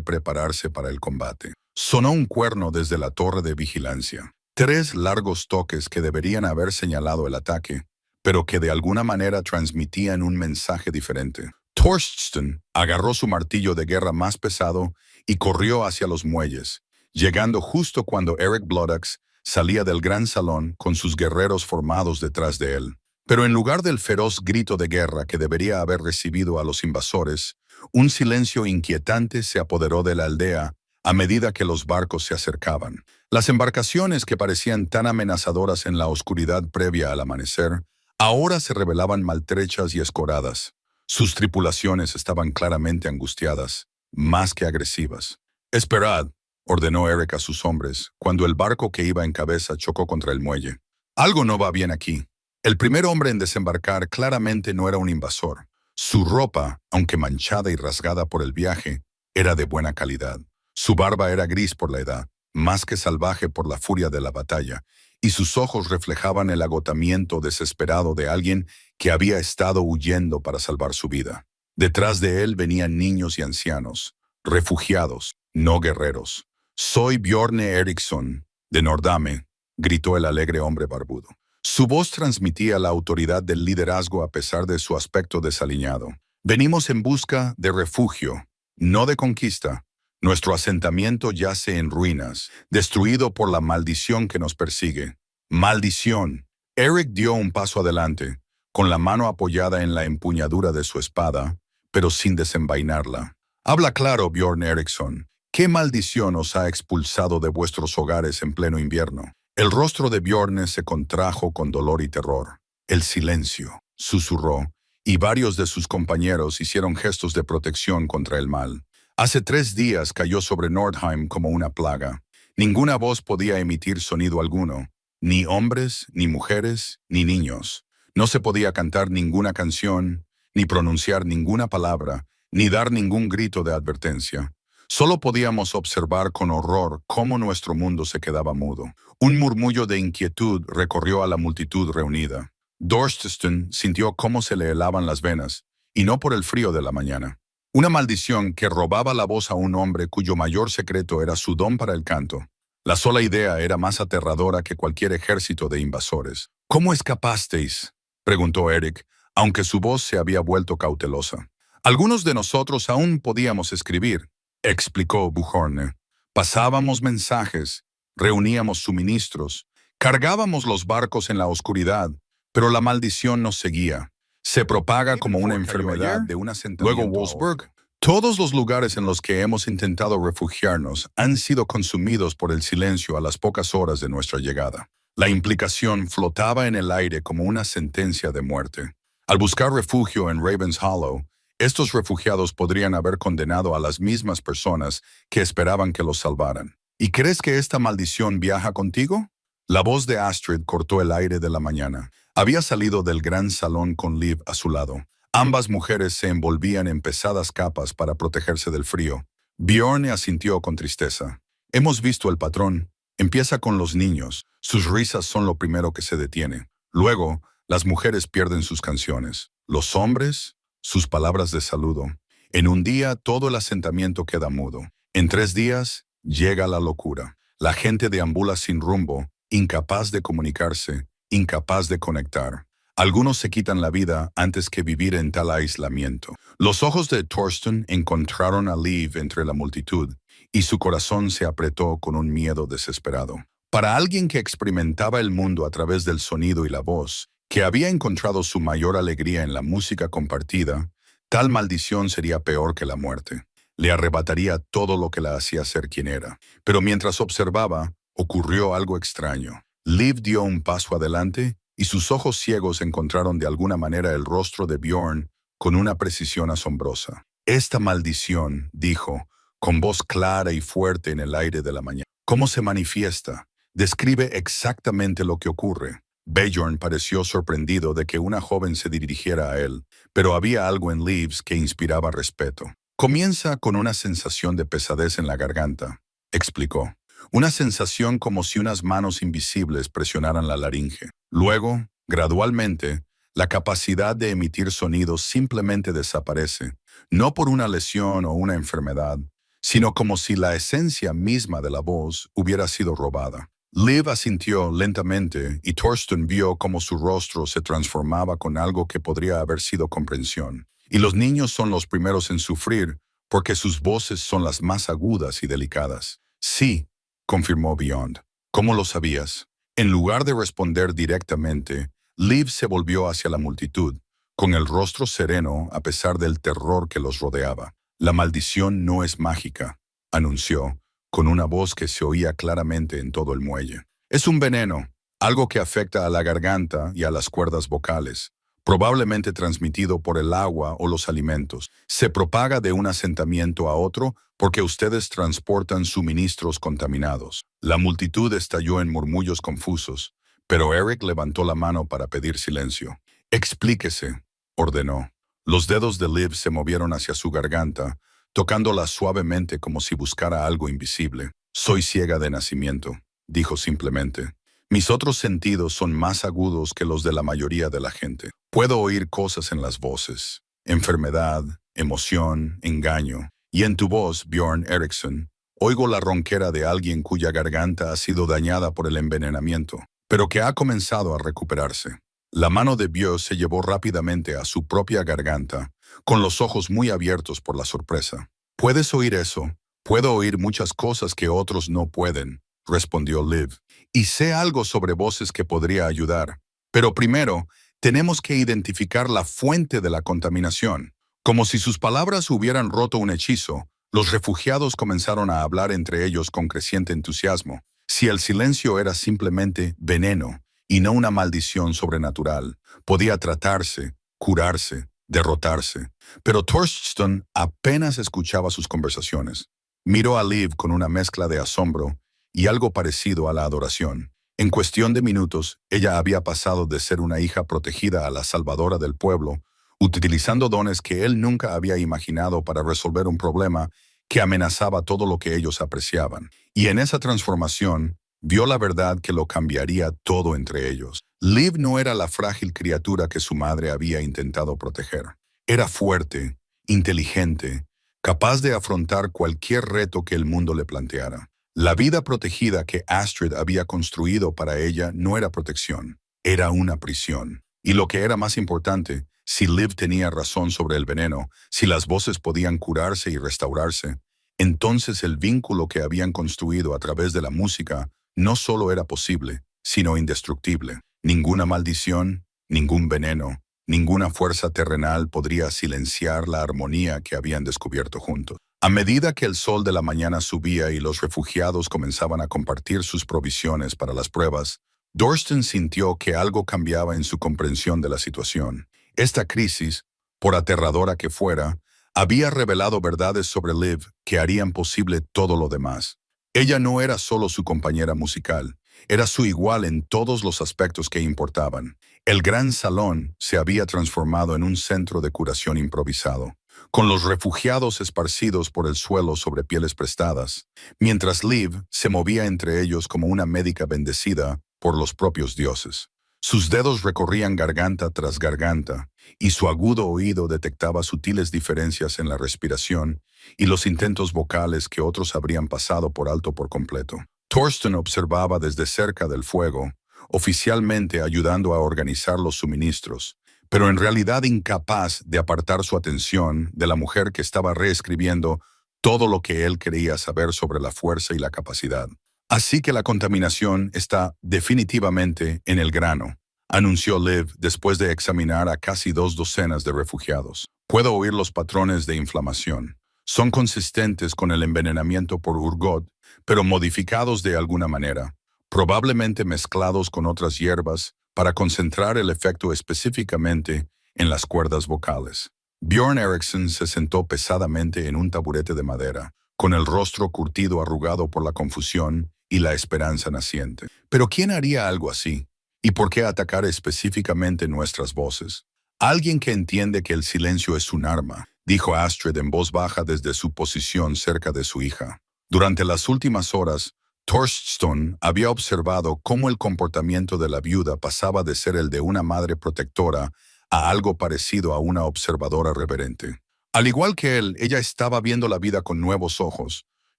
prepararse para el combate. Sonó un cuerno desde la torre de vigilancia. 3 largos toques que deberían haber señalado el ataque, pero que de alguna manera transmitían un mensaje diferente. Torsten agarró su martillo de guerra más pesado y corrió hacia los muelles, llegando justo cuando Eric Bloodaxe salía del gran salón con sus guerreros formados detrás de él. Pero en lugar del feroz grito de guerra que debería haber recibido a los invasores, un silencio inquietante se apoderó de la aldea a medida que los barcos se acercaban. Las embarcaciones que parecían tan amenazadoras en la oscuridad previa al amanecer Ahora se revelaban maltrechas y escoradas. Sus tripulaciones estaban claramente angustiadas, más que agresivas. «Esperad», ordenó Eric a sus hombres, cuando el barco que iba en cabeza chocó contra el muelle. «Algo no va bien aquí». El primer hombre en desembarcar claramente no era un invasor. Su ropa, aunque manchada y rasgada por el viaje, era de buena calidad. Su barba era gris por la edad, más que salvaje por la furia de la batalla, y sus ojos reflejaban el agotamiento desesperado de alguien que había estado huyendo para salvar su vida. Detrás de él venían niños y ancianos, refugiados, no guerreros. «Soy Bjorne Eriksson, de Nordame», gritó el alegre hombre barbudo. Su voz transmitía la autoridad del liderazgo a pesar de su aspecto desaliñado. «Venimos en busca de refugio, no de conquista. Nuestro asentamiento yace en ruinas, destruido por la maldición que nos persigue». «¡Maldición!». Eric dio un paso adelante, con la mano apoyada en la empuñadura de su espada, pero sin desenvainarla. «Habla claro, Bjorn Eriksson. ¿Qué maldición os ha expulsado de vuestros hogares en pleno invierno?». El rostro de Bjorn se contrajo con dolor y terror. «El silencio», susurró, y varios de sus compañeros hicieron gestos de protección contra el mal. «Hace 3 días cayó sobre Nordheim como una plaga. Ninguna voz podía emitir sonido alguno, ni hombres, ni mujeres, ni niños. No se podía cantar ninguna canción, ni pronunciar ninguna palabra, ni dar ningún grito de advertencia. Solo podíamos observar con horror cómo nuestro mundo se quedaba mudo». Un murmullo de inquietud recorrió a la multitud reunida. Dorsteston sintió cómo se le helaban las venas, y no por el frío de la mañana. Una maldición que robaba la voz a un hombre cuyo mayor secreto era su don para el canto. La sola idea era más aterradora que cualquier ejército de invasores. «¿Cómo escapasteis?», preguntó Eric, aunque su voz se había vuelto cautelosa. «Algunos de nosotros aún podíamos escribir», explicó Bjorn. «Pasábamos mensajes, reuníamos suministros, cargábamos los barcos en la oscuridad, pero la maldición nos seguía. Se propaga como una enfermedad de un asentamiento. Luego Wolfsburg. Todos los lugares en los que hemos intentado refugiarnos han sido consumidos por el silencio a las pocas horas de nuestra llegada». La implicación flotaba en el aire como una sentencia de muerte. Al buscar refugio en Ravens Hollow, estos refugiados podrían haber condenado a las mismas personas que esperaban que los salvaran. «¿Y crees que esta maldición viaja contigo?». La voz de Astrid cortó el aire de la mañana. Había salido del gran salón con Liv a su lado. Ambas mujeres se envolvían en pesadas capas para protegerse del frío. Bjorn asintió con tristeza. «Hemos visto el patrón. Empieza con los niños. Sus risas son lo primero que se detiene. Luego, las mujeres pierden sus canciones. Los hombres, sus palabras de saludo. En un día, todo el asentamiento queda mudo. En 3 días, llega la locura. La gente deambula sin rumbo, incapaz de comunicarse, incapaz de conectar. Algunos se quitan la vida antes que vivir en tal aislamiento». Los ojos de Thorsten encontraron a Liv entre la multitud, y su corazón se apretó con un miedo desesperado. Para alguien que experimentaba el mundo a través del sonido y la voz, que había encontrado su mayor alegría en la música compartida, tal maldición sería peor que la muerte. Le arrebataría todo lo que la hacía ser quien era. Pero mientras observaba, ocurrió algo extraño. Liv dio un paso adelante y sus ojos ciegos encontraron de alguna manera el rostro de Bjorn con una precisión asombrosa. «Esta maldición», dijo, con voz clara y fuerte en el aire de la mañana. «¿Cómo se manifiesta? Describe exactamente lo que ocurre». Bjorn pareció sorprendido de que una joven se dirigiera a él, pero había algo en Liv que inspiraba respeto. «Comienza con una sensación de pesadez en la garganta», explicó. «Una sensación como si unas manos invisibles presionaran la laringe. Luego, gradualmente, la capacidad de emitir sonidos simplemente desaparece, no por una lesión o una enfermedad, sino como si la esencia misma de la voz hubiera sido robada». Liv asintió lentamente y Thorsten vio cómo su rostro se transformaba con algo que podría haber sido comprensión. «Y los niños son los primeros en sufrir porque sus voces son las más agudas y delicadas». «Sí», confirmó Bjorn. «¿Cómo lo sabías?». En lugar de responder directamente, Liv se volvió hacia la multitud, con el rostro sereno a pesar del terror que los rodeaba. «La maldición no es mágica», anunció, con una voz que se oía claramente en todo el muelle. «Es un veneno, algo que afecta a la garganta y a las cuerdas vocales, probablemente transmitido por el agua o los alimentos. Se propaga de un asentamiento a otro porque ustedes transportan suministros contaminados. La multitud estalló en murmullos confusos, pero Eric levantó la mano para pedir silencio. Explíquese, ordenó. Los dedos de Liv se movieron hacia su garganta, tocándola suavemente como si buscara algo invisible. Soy ciega de nacimiento, dijo simplemente. Mis otros sentidos son más agudos que los de la mayoría de la gente. Puedo oír cosas en las voces, enfermedad, emoción, engaño. Y en tu voz, Bjorn Eriksson, oigo la ronquera de alguien cuya garganta ha sido dañada por el envenenamiento, pero que ha comenzado a recuperarse. La mano de Björn se llevó rápidamente a su propia garganta, con los ojos muy abiertos por la sorpresa. ¿Puedes oír eso? Puedo oír muchas cosas que otros no pueden, respondió Liv. Y sé algo sobre voces que podría ayudar. Pero primero, tenemos que identificar la fuente de la contaminación. Como si sus palabras hubieran roto un hechizo, los refugiados comenzaron a hablar entre ellos con creciente entusiasmo. Si el silencio era simplemente veneno y no una maldición sobrenatural, podía tratarse, curarse, derrotarse. Pero Torsten apenas escuchaba sus conversaciones. Miró a Liv con una mezcla de asombro y algo parecido a la adoración. En cuestión de minutos, ella había pasado de ser una hija protegida a la salvadora del pueblo, utilizando dones que él nunca había imaginado para resolver un problema que amenazaba todo lo que ellos apreciaban. Y en esa transformación, vio la verdad que lo cambiaría todo entre ellos. Liv no era la frágil criatura que su madre había intentado proteger. Era fuerte, inteligente, capaz de afrontar cualquier reto que el mundo le planteara. La vida protegida que Astrid había construido para ella no era protección, era una prisión. Y lo que era más importante, si Liv tenía razón sobre el veneno, si las voces podían curarse y restaurarse, entonces el vínculo que habían construido a través de la música no solo era posible, sino indestructible. Ninguna maldición, ningún veneno, ninguna fuerza terrenal podría silenciar la armonía que habían descubierto juntos. A medida que el sol de la mañana subía y los refugiados comenzaban a compartir sus provisiones para las pruebas, Torsten sintió que algo cambiaba en su comprensión de la situación. Esta crisis, por aterradora que fuera, había revelado verdades sobre Liv que harían posible todo lo demás. Ella no era solo su compañera musical, era su igual en todos los aspectos que importaban. El gran salón se había transformado en un centro de curación improvisado, con los refugiados esparcidos por el suelo sobre pieles prestadas, mientras Liv se movía entre ellos como una médica bendecida por los propios dioses. Sus dedos recorrían garganta tras garganta, y su agudo oído detectaba sutiles diferencias en la respiración y los intentos vocales que otros habrían pasado por alto por completo. Torsten observaba desde cerca del fuego, oficialmente ayudando a organizar los suministros, pero en realidad incapaz de apartar su atención de la mujer que estaba reescribiendo todo lo que él quería saber sobre la fuerza y la capacidad. Así que la contaminación está definitivamente en el grano, anunció Liv después de examinar a casi 2 docenas de refugiados. Puedo oír los patrones de inflamación. Son consistentes con el envenenamiento por Urgot, pero modificados de alguna manera, probablemente mezclados con otras hierbas para concentrar el efecto específicamente en las cuerdas vocales. Bjorn Eriksson se sentó pesadamente en un taburete de madera, con el rostro curtido arrugado por la confusión y la esperanza naciente. ¿Pero quién haría algo así? ¿Y por qué atacar específicamente nuestras voces? Alguien que entiende que el silencio es un arma, dijo Astrid en voz baja desde su posición cerca de su hija. Durante las últimas horas, Torsten había observado cómo el comportamiento de la viuda pasaba de ser el de una madre protectora a algo parecido a una observadora reverente. Al igual que él, ella estaba viendo la vida con nuevos ojos,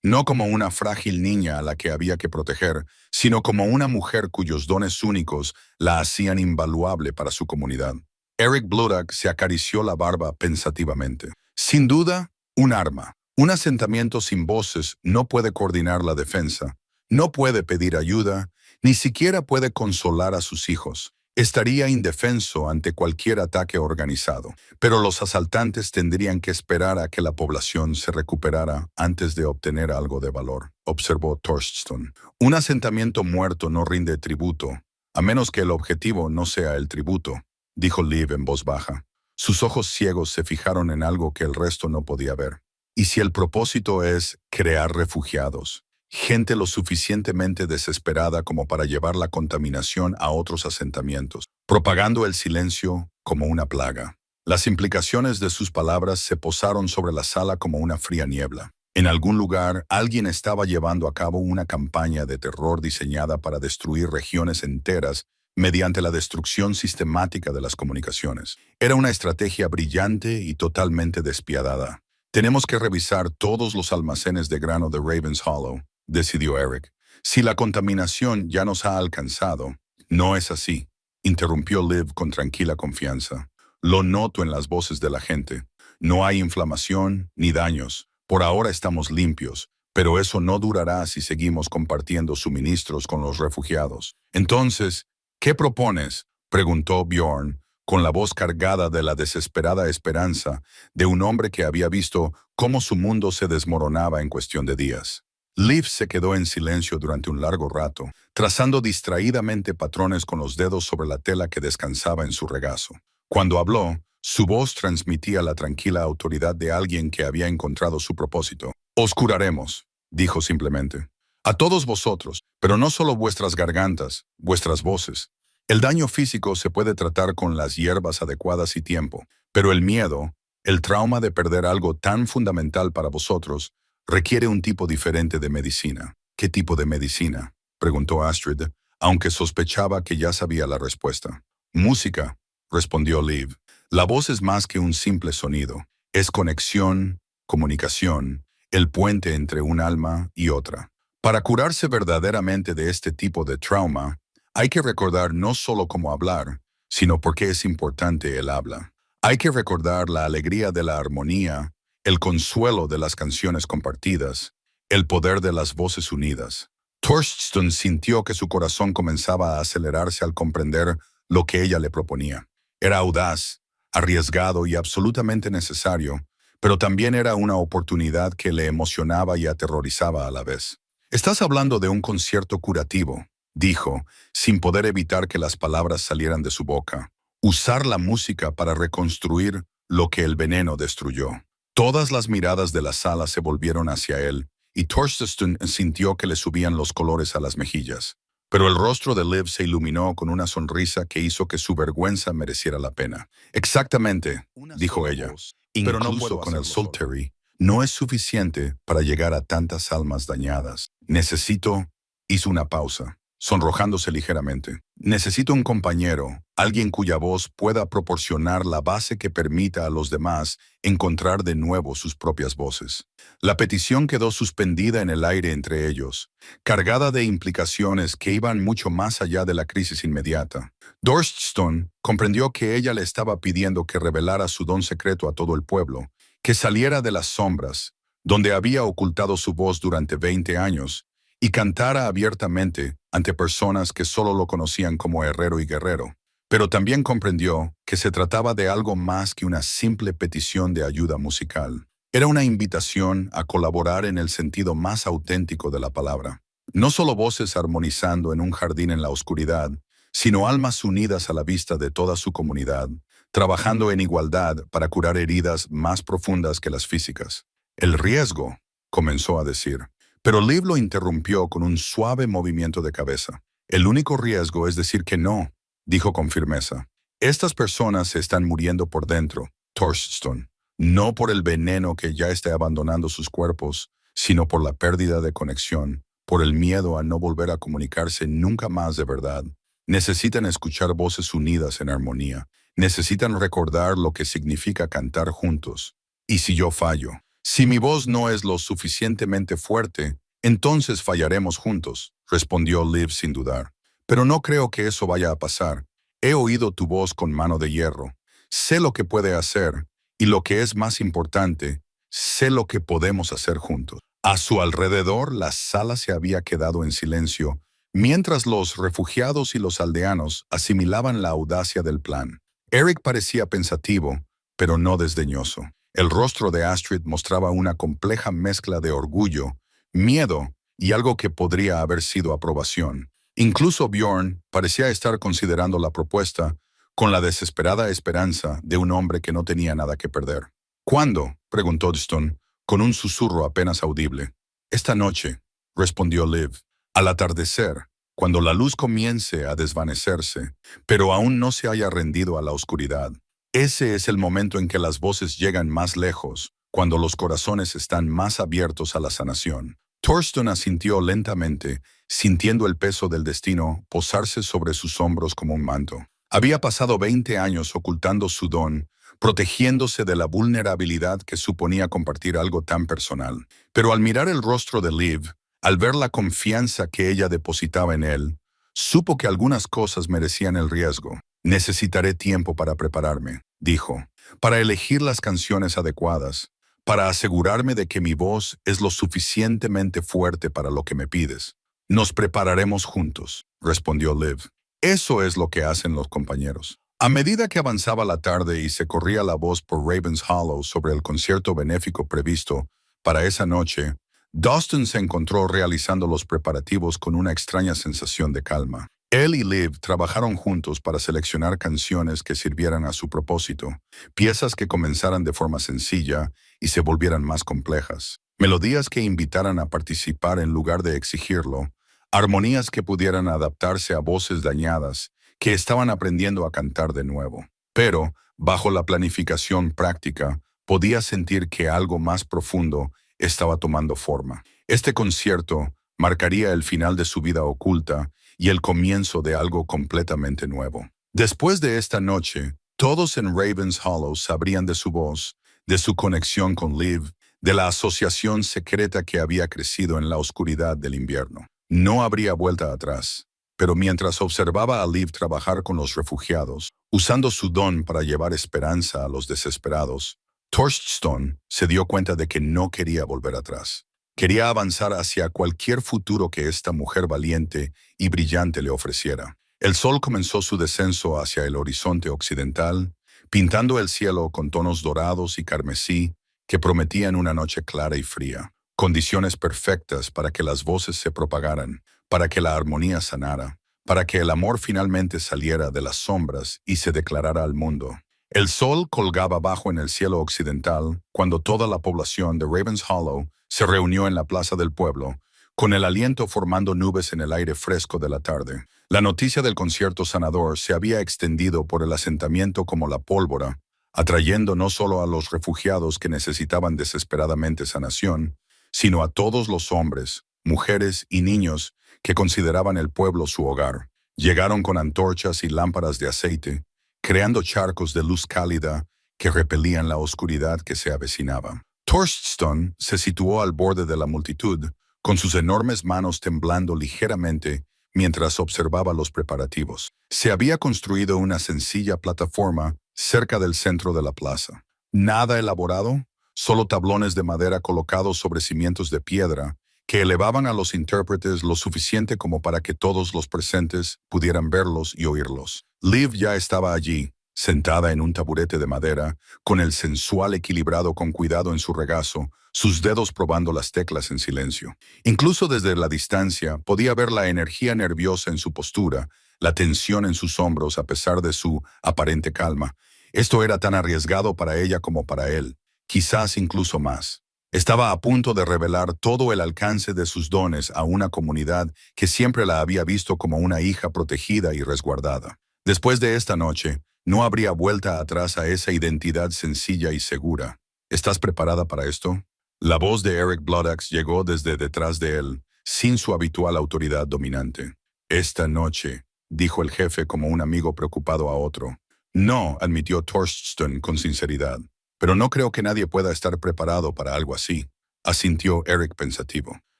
no como una frágil niña a la que había que proteger, sino como una mujer cuyos dones únicos la hacían invaluable para su comunidad. Eric Bludak se acarició la barba pensativamente. Sin duda, un arma. Un asentamiento sin voces no puede coordinar la defensa, no puede pedir ayuda, ni siquiera puede consolar a sus hijos. Estaría indefenso ante cualquier ataque organizado, pero los asaltantes tendrían que esperar a que la población se recuperara antes de obtener algo de valor, observó Torsten. Un asentamiento muerto no rinde tributo, A menos que el objetivo no sea el tributo, dijo Liv en voz baja. Sus ojos ciegos se fijaron en algo que el resto no podía ver. ¿Y si el propósito es crear refugiados? Gente lo suficientemente desesperada como para llevar la contaminación a otros asentamientos, propagando el silencio como una plaga. Las implicaciones de sus palabras se posaron sobre la sala como una fría niebla. En algún lugar, alguien estaba llevando a cabo una campaña de terror diseñada para destruir regiones enteras mediante la destrucción sistemática de las comunicaciones. Era una estrategia brillante y totalmente despiadada. Tenemos que revisar todos los almacenes de grano de Ravens Hollow, decidió Eric. Si la contaminación ya nos ha alcanzado, no es así, interrumpió Liv con tranquila confianza. Lo noto en las voces de la gente. No hay inflamación ni daños. Por ahora estamos limpios, pero eso no durará si seguimos compartiendo suministros con los refugiados. Entonces, ¿qué propones?, preguntó Bjorn, con la voz cargada de la desesperada esperanza de un hombre que había visto cómo su mundo se desmoronaba en cuestión de días. Liv se quedó en silencio durante un largo rato, trazando distraídamente patrones con los dedos sobre la tela que descansaba en su regazo. Cuando habló, su voz transmitía la tranquila autoridad de alguien que había encontrado su propósito. «Os curaremos», dijo simplemente. «A todos vosotros, pero no solo vuestras gargantas, vuestras voces. El daño físico se puede tratar con las hierbas adecuadas y tiempo, pero el miedo, el trauma de perder algo tan fundamental para vosotros, requiere un tipo diferente de medicina». «¿Qué tipo de medicina?», preguntó Astrid, aunque sospechaba que ya sabía la respuesta. «Música», respondió Liv. «La voz es más que un simple sonido. Es conexión, comunicación, el puente entre un alma y otra. Para curarse verdaderamente de este tipo de trauma, hay que recordar no solo cómo hablar, sino por qué es importante el habla. Hay que recordar la alegría de la armonía, el consuelo de las canciones compartidas, el poder de las voces unidas». Torsten sintió que su corazón comenzaba a acelerarse al comprender lo que ella le proponía. Era audaz, arriesgado y absolutamente necesario, pero también era una oportunidad que le emocionaba y aterrorizaba a la vez. «Estás hablando de un concierto curativo», dijo, sin poder evitar que las palabras salieran de su boca. «Usar la música para reconstruir lo que el veneno destruyó». Todas las miradas de la sala se volvieron hacia él, y Torsten sintió que le subían los colores a las mejillas. Pero el rostro de Liv se iluminó con una sonrisa que hizo que su vergüenza mereciera la pena. «Exactamente», dijo ella, «pero no puedo con el Solteri. No es suficiente para llegar a tantas almas dañadas. Necesito...» Hizo una pausa, sonrojándose ligeramente. «Necesito un compañero, alguien cuya voz pueda proporcionar la base que permita a los demás encontrar de nuevo sus propias voces». La petición quedó suspendida en el aire entre ellos, cargada de implicaciones que iban mucho más allá de la crisis inmediata. Torsten comprendió que ella le estaba pidiendo que revelara su don secreto a todo el pueblo, que saliera de las sombras, donde había ocultado su voz durante 20 años, y cantara abiertamente ante personas que solo lo conocían como herrero y guerrero. Pero también comprendió que se trataba de algo más que una simple petición de ayuda musical. Era una invitación a colaborar en el sentido más auténtico de la palabra. No solo voces armonizando en un jardín en la oscuridad, sino almas unidas a la vista de toda su comunidad, trabajando en igualdad para curar heridas más profundas que las físicas. «El riesgo», comenzó a decir, pero Liv lo interrumpió con un suave movimiento de cabeza. «El único riesgo es decir que no», dijo con firmeza. «Estas personas se están muriendo por dentro, Torsten, no por el veneno que ya está abandonando sus cuerpos, sino por la pérdida de conexión, por el miedo a no volver a comunicarse nunca más de verdad. Necesitan escuchar voces unidas en armonía. Necesitan recordar lo que significa cantar juntos. ¿Y si yo fallo? Si mi voz no es lo suficientemente fuerte, entonces fallaremos juntos», respondió Liv sin dudar. «Pero no creo que eso vaya a pasar. He oído tu voz con mano de hierro. Sé lo que puede hacer, y lo que es más importante, sé lo que podemos hacer juntos». A su alrededor, la sala se había quedado en silencio, mientras los refugiados y los aldeanos asimilaban la audacia del plan. Eric parecía pensativo, pero no desdeñoso. El rostro de Astrid mostraba una compleja mezcla de orgullo, miedo y algo que podría haber sido aprobación. Incluso Bjorn parecía estar considerando la propuesta con la desesperada esperanza de un hombre que no tenía nada que perder. ¿Cuándo?, preguntó Stone, con un susurro apenas audible. Esta noche, respondió Liv. Al atardecer, cuando la luz comience a desvanecerse, pero aún no se haya rendido a la oscuridad. Ese es el momento en que las voces llegan más lejos, cuando los corazones están más abiertos a la sanación. Thorsten asintió lentamente, sintiendo el peso del destino posarse sobre sus hombros como un manto. Había pasado 20 años ocultando su don, protegiéndose de la vulnerabilidad que suponía compartir algo tan personal. Pero al mirar el rostro de Liv, al ver la confianza que ella depositaba en él, supo que algunas cosas merecían el riesgo. Necesitaré tiempo para prepararme, dijo, para elegir las canciones adecuadas, para asegurarme de que mi voz es lo suficientemente fuerte para lo que me pides. Nos prepararemos juntos, respondió Liv. Eso es lo que hacen los compañeros. A medida que avanzaba la tarde y se corría la voz por Ravens Hollow sobre el concierto benéfico previsto para esa noche, Dawson se encontró realizando los preparativos con una extraña sensación de calma. Él y Liv trabajaron juntos para seleccionar canciones que sirvieran a su propósito, piezas que comenzaran de forma sencilla y se volvieran más complejas, melodías que invitaran a participar en lugar de exigirlo, armonías que pudieran adaptarse a voces dañadas que estaban aprendiendo a cantar de nuevo. Pero, bajo la planificación práctica, podía sentir que algo más profundo estaba tomando forma. Este concierto marcaría el final de su vida oculta y el comienzo de algo completamente nuevo. Después de esta noche, todos en Ravens Hollow sabrían de su voz, de su conexión con Liv, de la asociación secreta que había crecido en la oscuridad del invierno. No habría vuelta atrás. Pero mientras observaba a Liv trabajar con los refugiados, usando su don para llevar esperanza a los desesperados, Thorsten se dio cuenta de que no quería volver atrás. Quería avanzar hacia cualquier futuro que esta mujer valiente y brillante le ofreciera. El sol comenzó su descenso hacia el horizonte occidental, pintando el cielo con tonos dorados y carmesí que prometían una noche clara y fría. Condiciones perfectas para que las voces se propagaran, para que la armonía sanara, para que el amor finalmente saliera de las sombras y se declarara al mundo. El sol colgaba bajo en el cielo occidental cuando toda la población de Ravens Hollow se reunió en la plaza del pueblo, con el aliento formando nubes en el aire fresco de la tarde. La noticia del concierto sanador se había extendido por el asentamiento como la pólvora, atrayendo no solo a los refugiados que necesitaban desesperadamente sanación, sino a todos los hombres, mujeres y niños que consideraban el pueblo su hogar. Llegaron con antorchas y lámparas de aceite, creando charcos de luz cálida que repelían la oscuridad que se avecinaba. Thorsten se situó al borde de la multitud, con sus enormes manos temblando ligeramente mientras observaba los preparativos. Se había construido una sencilla plataforma cerca del centro de la plaza. Nada elaborado, solo tablones de madera colocados sobre cimientos de piedra que elevaban a los intérpretes lo suficiente como para que todos los presentes pudieran verlos y oírlos. Liv ya estaba allí, sentada en un taburete de madera, con el sensual equilibrado con cuidado en su regazo, sus dedos probando las teclas en silencio. Incluso desde la distancia podía ver la energía nerviosa en su postura, la tensión en sus hombros a pesar de su aparente calma. Esto era tan arriesgado para ella como para él, quizás incluso más. Estaba a punto de revelar todo el alcance de sus dones a una comunidad que siempre la había visto como una hija protegida y resguardada. Después de esta noche, no habría vuelta atrás a esa identidad sencilla y segura. ¿Estás preparada para esto? La voz de Eric Bloodaxe llegó desde detrás de él, sin su habitual autoridad dominante. Esta noche, dijo el jefe como un amigo preocupado a otro. No, admitió Thorsten con sinceridad. Pero no creo que nadie pueda estar preparado para algo así, asintió Eric pensativo.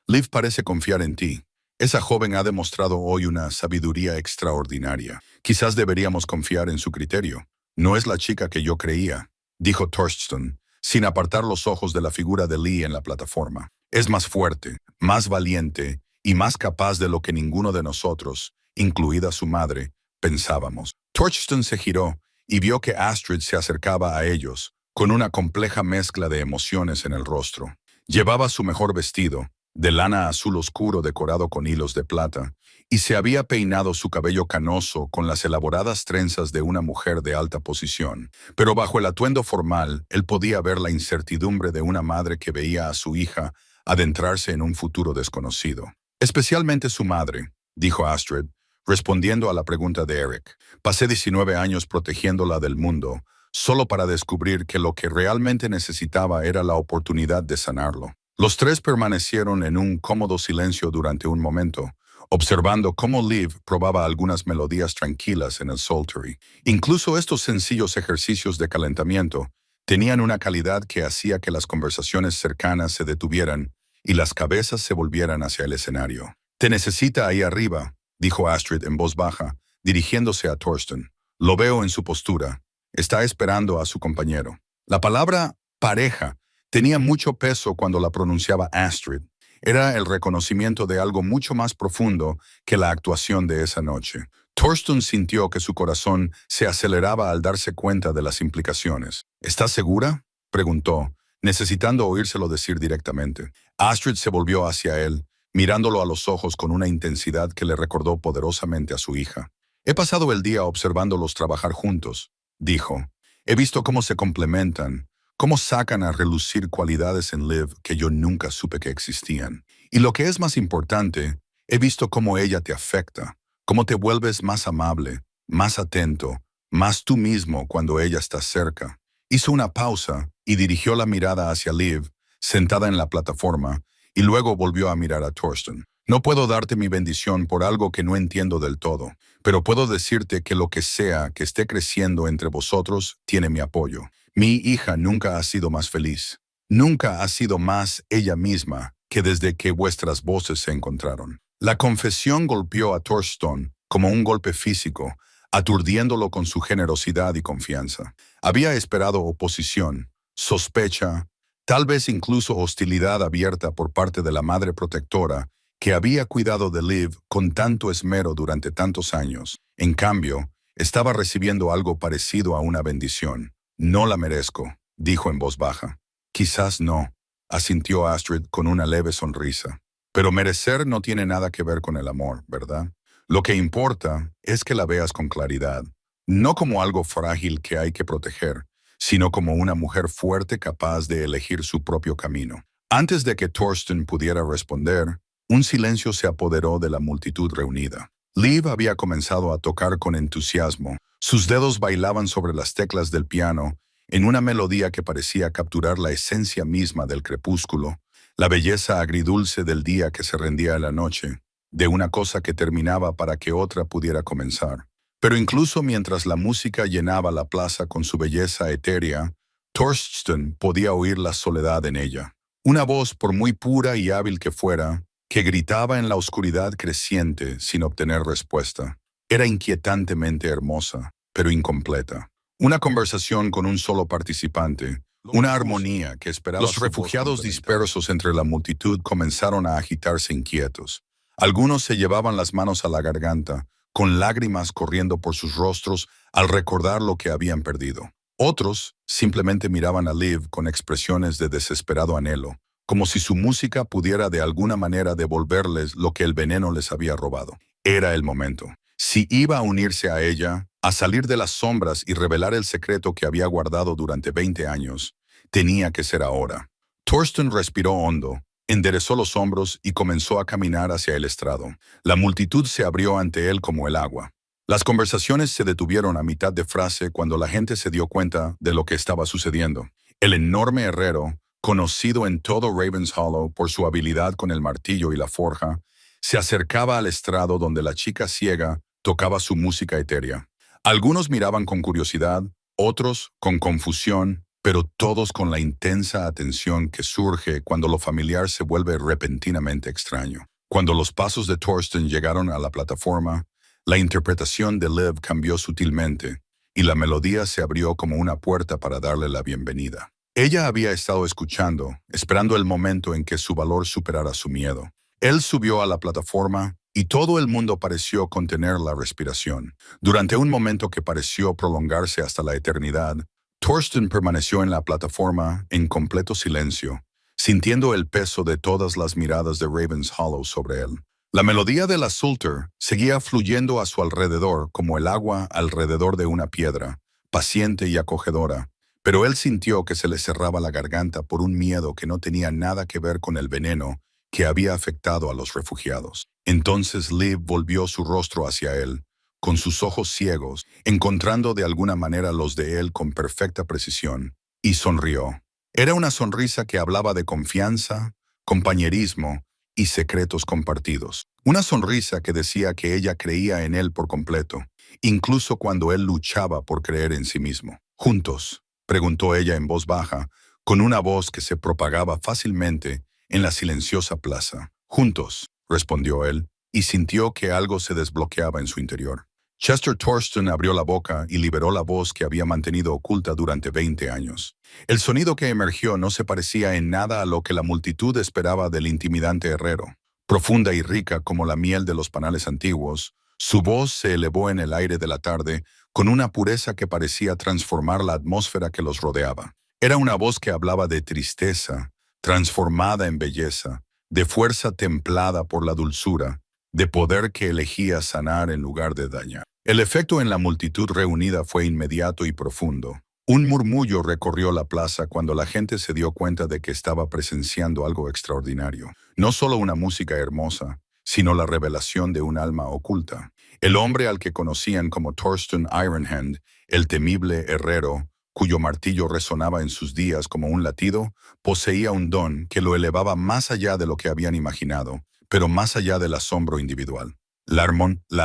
Liv parece confiar en ti. Esa joven ha demostrado hoy una sabiduría extraordinaria. Quizás deberíamos confiar en su criterio. No es la chica que yo creía, dijo Thorsten, sin apartar los ojos de la figura de Lee en la plataforma. Es más fuerte, más valiente y más capaz de lo que ninguno de nosotros, incluida su madre, pensábamos. Thorsten se giró y vio que Astrid se acercaba a ellos, con una compleja mezcla de emociones en el rostro. Llevaba su mejor vestido, de lana azul oscuro decorado con hilos de plata, y se había peinado su cabello canoso con las elaboradas trenzas de una mujer de alta posición. Pero bajo el atuendo formal, él podía ver la incertidumbre de una madre que veía a su hija adentrarse en un futuro desconocido. Especialmente su madre, dijo Astrid, respondiendo a la pregunta de Eric. Pasé 19 años protegiéndola del mundo, solo para descubrir que lo que realmente necesitaba era la oportunidad de sanarlo. Los tres permanecieron en un cómodo silencio durante un momento, observando cómo Liv probaba algunas melodías tranquilas en el psaltery. Incluso estos sencillos ejercicios de calentamiento tenían una calidad que hacía que las conversaciones cercanas se detuvieran y las cabezas se volvieran hacia el escenario. «Te necesita ahí arriba», dijo Astrid en voz baja, dirigiéndose a Thorsten. «Lo veo en su postura. Está esperando a su compañero». La palabra pareja tenía mucho peso cuando la pronunciaba Astrid. Era el reconocimiento de algo mucho más profundo que la actuación de esa noche. Thorsten sintió que su corazón se aceleraba al darse cuenta de las implicaciones. «¿Estás segura?», preguntó, necesitando oírselo decir directamente. Astrid se volvió hacia él, mirándolo a los ojos con una intensidad que le recordó poderosamente a su hija. «He pasado el día observándolos trabajar juntos», dijo. «He visto cómo se complementan, cómo sacan a relucir cualidades en Liv que yo nunca supe que existían. Y lo que es más importante, he visto cómo ella te afecta, cómo te vuelves más amable, más atento, más tú mismo cuando ella está cerca». Hizo una pausa y dirigió la mirada hacia Liv, sentada en la plataforma, y luego volvió a mirar a Thorsten. «No puedo darte mi bendición por algo que no entiendo del todo, pero puedo decirte que lo que sea que esté creciendo entre vosotros tiene mi apoyo. Mi hija nunca ha sido más feliz. Nunca ha sido más ella misma que desde que vuestras voces se encontraron». La confesión golpeó a Thorsten como un golpe físico, aturdiéndolo con su generosidad y confianza. Había esperado oposición, sospecha, tal vez incluso hostilidad abierta por parte de la madre protectora que había cuidado de Liv con tanto esmero durante tantos años. En cambio, estaba recibiendo algo parecido a una bendición. «No la merezco», dijo en voz baja. «Quizás no», asintió Astrid con una leve sonrisa. «Pero merecer no tiene nada que ver con el amor, ¿verdad? Lo que importa es que la veas con claridad, no como algo frágil que hay que proteger, sino como una mujer fuerte capaz de elegir su propio camino». Antes de que Thorsten pudiera responder, un silencio se apoderó de la multitud reunida. Liv había comenzado a tocar con entusiasmo. Sus dedos bailaban sobre las teclas del piano, en una melodía que parecía capturar la esencia misma del crepúsculo, la belleza agridulce del día que se rendía a la noche, de una cosa que terminaba para que otra pudiera comenzar. Pero incluso mientras la música llenaba la plaza con su belleza etérea, Thorsten podía oír la soledad en ella. Una voz, por muy pura y hábil que fuera, que gritaba en la oscuridad creciente sin obtener respuesta. Era inquietantemente hermosa, pero incompleta. Una conversación con un solo participante, una armonía que esperaba. Los refugiados dispersos entre la multitud comenzaron a agitarse inquietos. Algunos se llevaban las manos a la garganta, con lágrimas corriendo por sus rostros al recordar lo que habían perdido. Otros simplemente miraban a Liv con expresiones de desesperado anhelo, como si su música pudiera de alguna manera devolverles lo que el veneno les había robado. Era el momento. Si iba a unirse a ella, a salir de las sombras y revelar el secreto que había guardado durante 20 años, tenía que ser ahora. Thorsten respiró hondo, enderezó los hombros y comenzó a caminar hacia el estrado. La multitud se abrió ante él como el agua. Las conversaciones se detuvieron a mitad de frase cuando la gente se dio cuenta de lo que estaba sucediendo. El enorme herrero, conocido en todo Ravens Hollow por su habilidad con el martillo y la forja, se acercaba al estrado donde la chica ciega tocaba su música etérea. Algunos miraban con curiosidad, otros con confusión, pero todos con la intensa atención que surge cuando lo familiar se vuelve repentinamente extraño. Cuando los pasos de Thorsten llegaron a la plataforma, la interpretación de Liv cambió sutilmente, y la melodía se abrió como una puerta para darle la bienvenida. Ella había estado escuchando, esperando el momento en que su valor superara su miedo. Él subió a la plataforma y todo el mundo pareció contener la respiración. Durante un momento que pareció prolongarse hasta la eternidad, Thorsten permaneció en la plataforma en completo silencio, sintiendo el peso de todas las miradas de Ravens Hollow sobre él. La melodía de la Psalter seguía fluyendo a su alrededor como el agua alrededor de una piedra, paciente y acogedora, pero él sintió que se le cerraba la garganta por un miedo que no tenía nada que ver con el veneno que había afectado a los refugiados. Entonces Liv volvió su rostro hacia él, con sus ojos ciegos, encontrando de alguna manera los de él con perfecta precisión, y sonrió. Era una sonrisa que hablaba de confianza, compañerismo y secretos compartidos. Una sonrisa que decía que ella creía en él por completo, incluso cuando él luchaba por creer en sí mismo. ¿Juntos?, preguntó ella en voz baja, con una voz que se propagaba fácilmente en la silenciosa plaza. Juntos, respondió él, y sintió que algo se desbloqueaba en su interior. Chester Thorsten abrió la boca y liberó la voz que había mantenido oculta durante 20 años. El sonido que emergió no se parecía en nada a lo que la multitud esperaba del intimidante herrero. Profunda y rica como la miel de los panales antiguos, su voz se elevó en el aire de la tarde con una pureza que parecía transformar la atmósfera que los rodeaba. Era una voz que hablaba de tristeza, transformada en belleza, de fuerza templada por la dulzura, de poder que elegía sanar en lugar de dañar. El efecto en la multitud reunida fue inmediato y profundo. Un murmullo recorrió la plaza cuando la gente se dio cuenta de que estaba presenciando algo extraordinario. No solo una música hermosa, sino la revelación de un alma oculta. El hombre al que conocían como Thorsten Ironhand, el temible herrero, cuyo martillo resonaba en sus días como un latido, poseía un don que lo elevaba más allá de lo que habían imaginado, pero más allá del asombro individual. La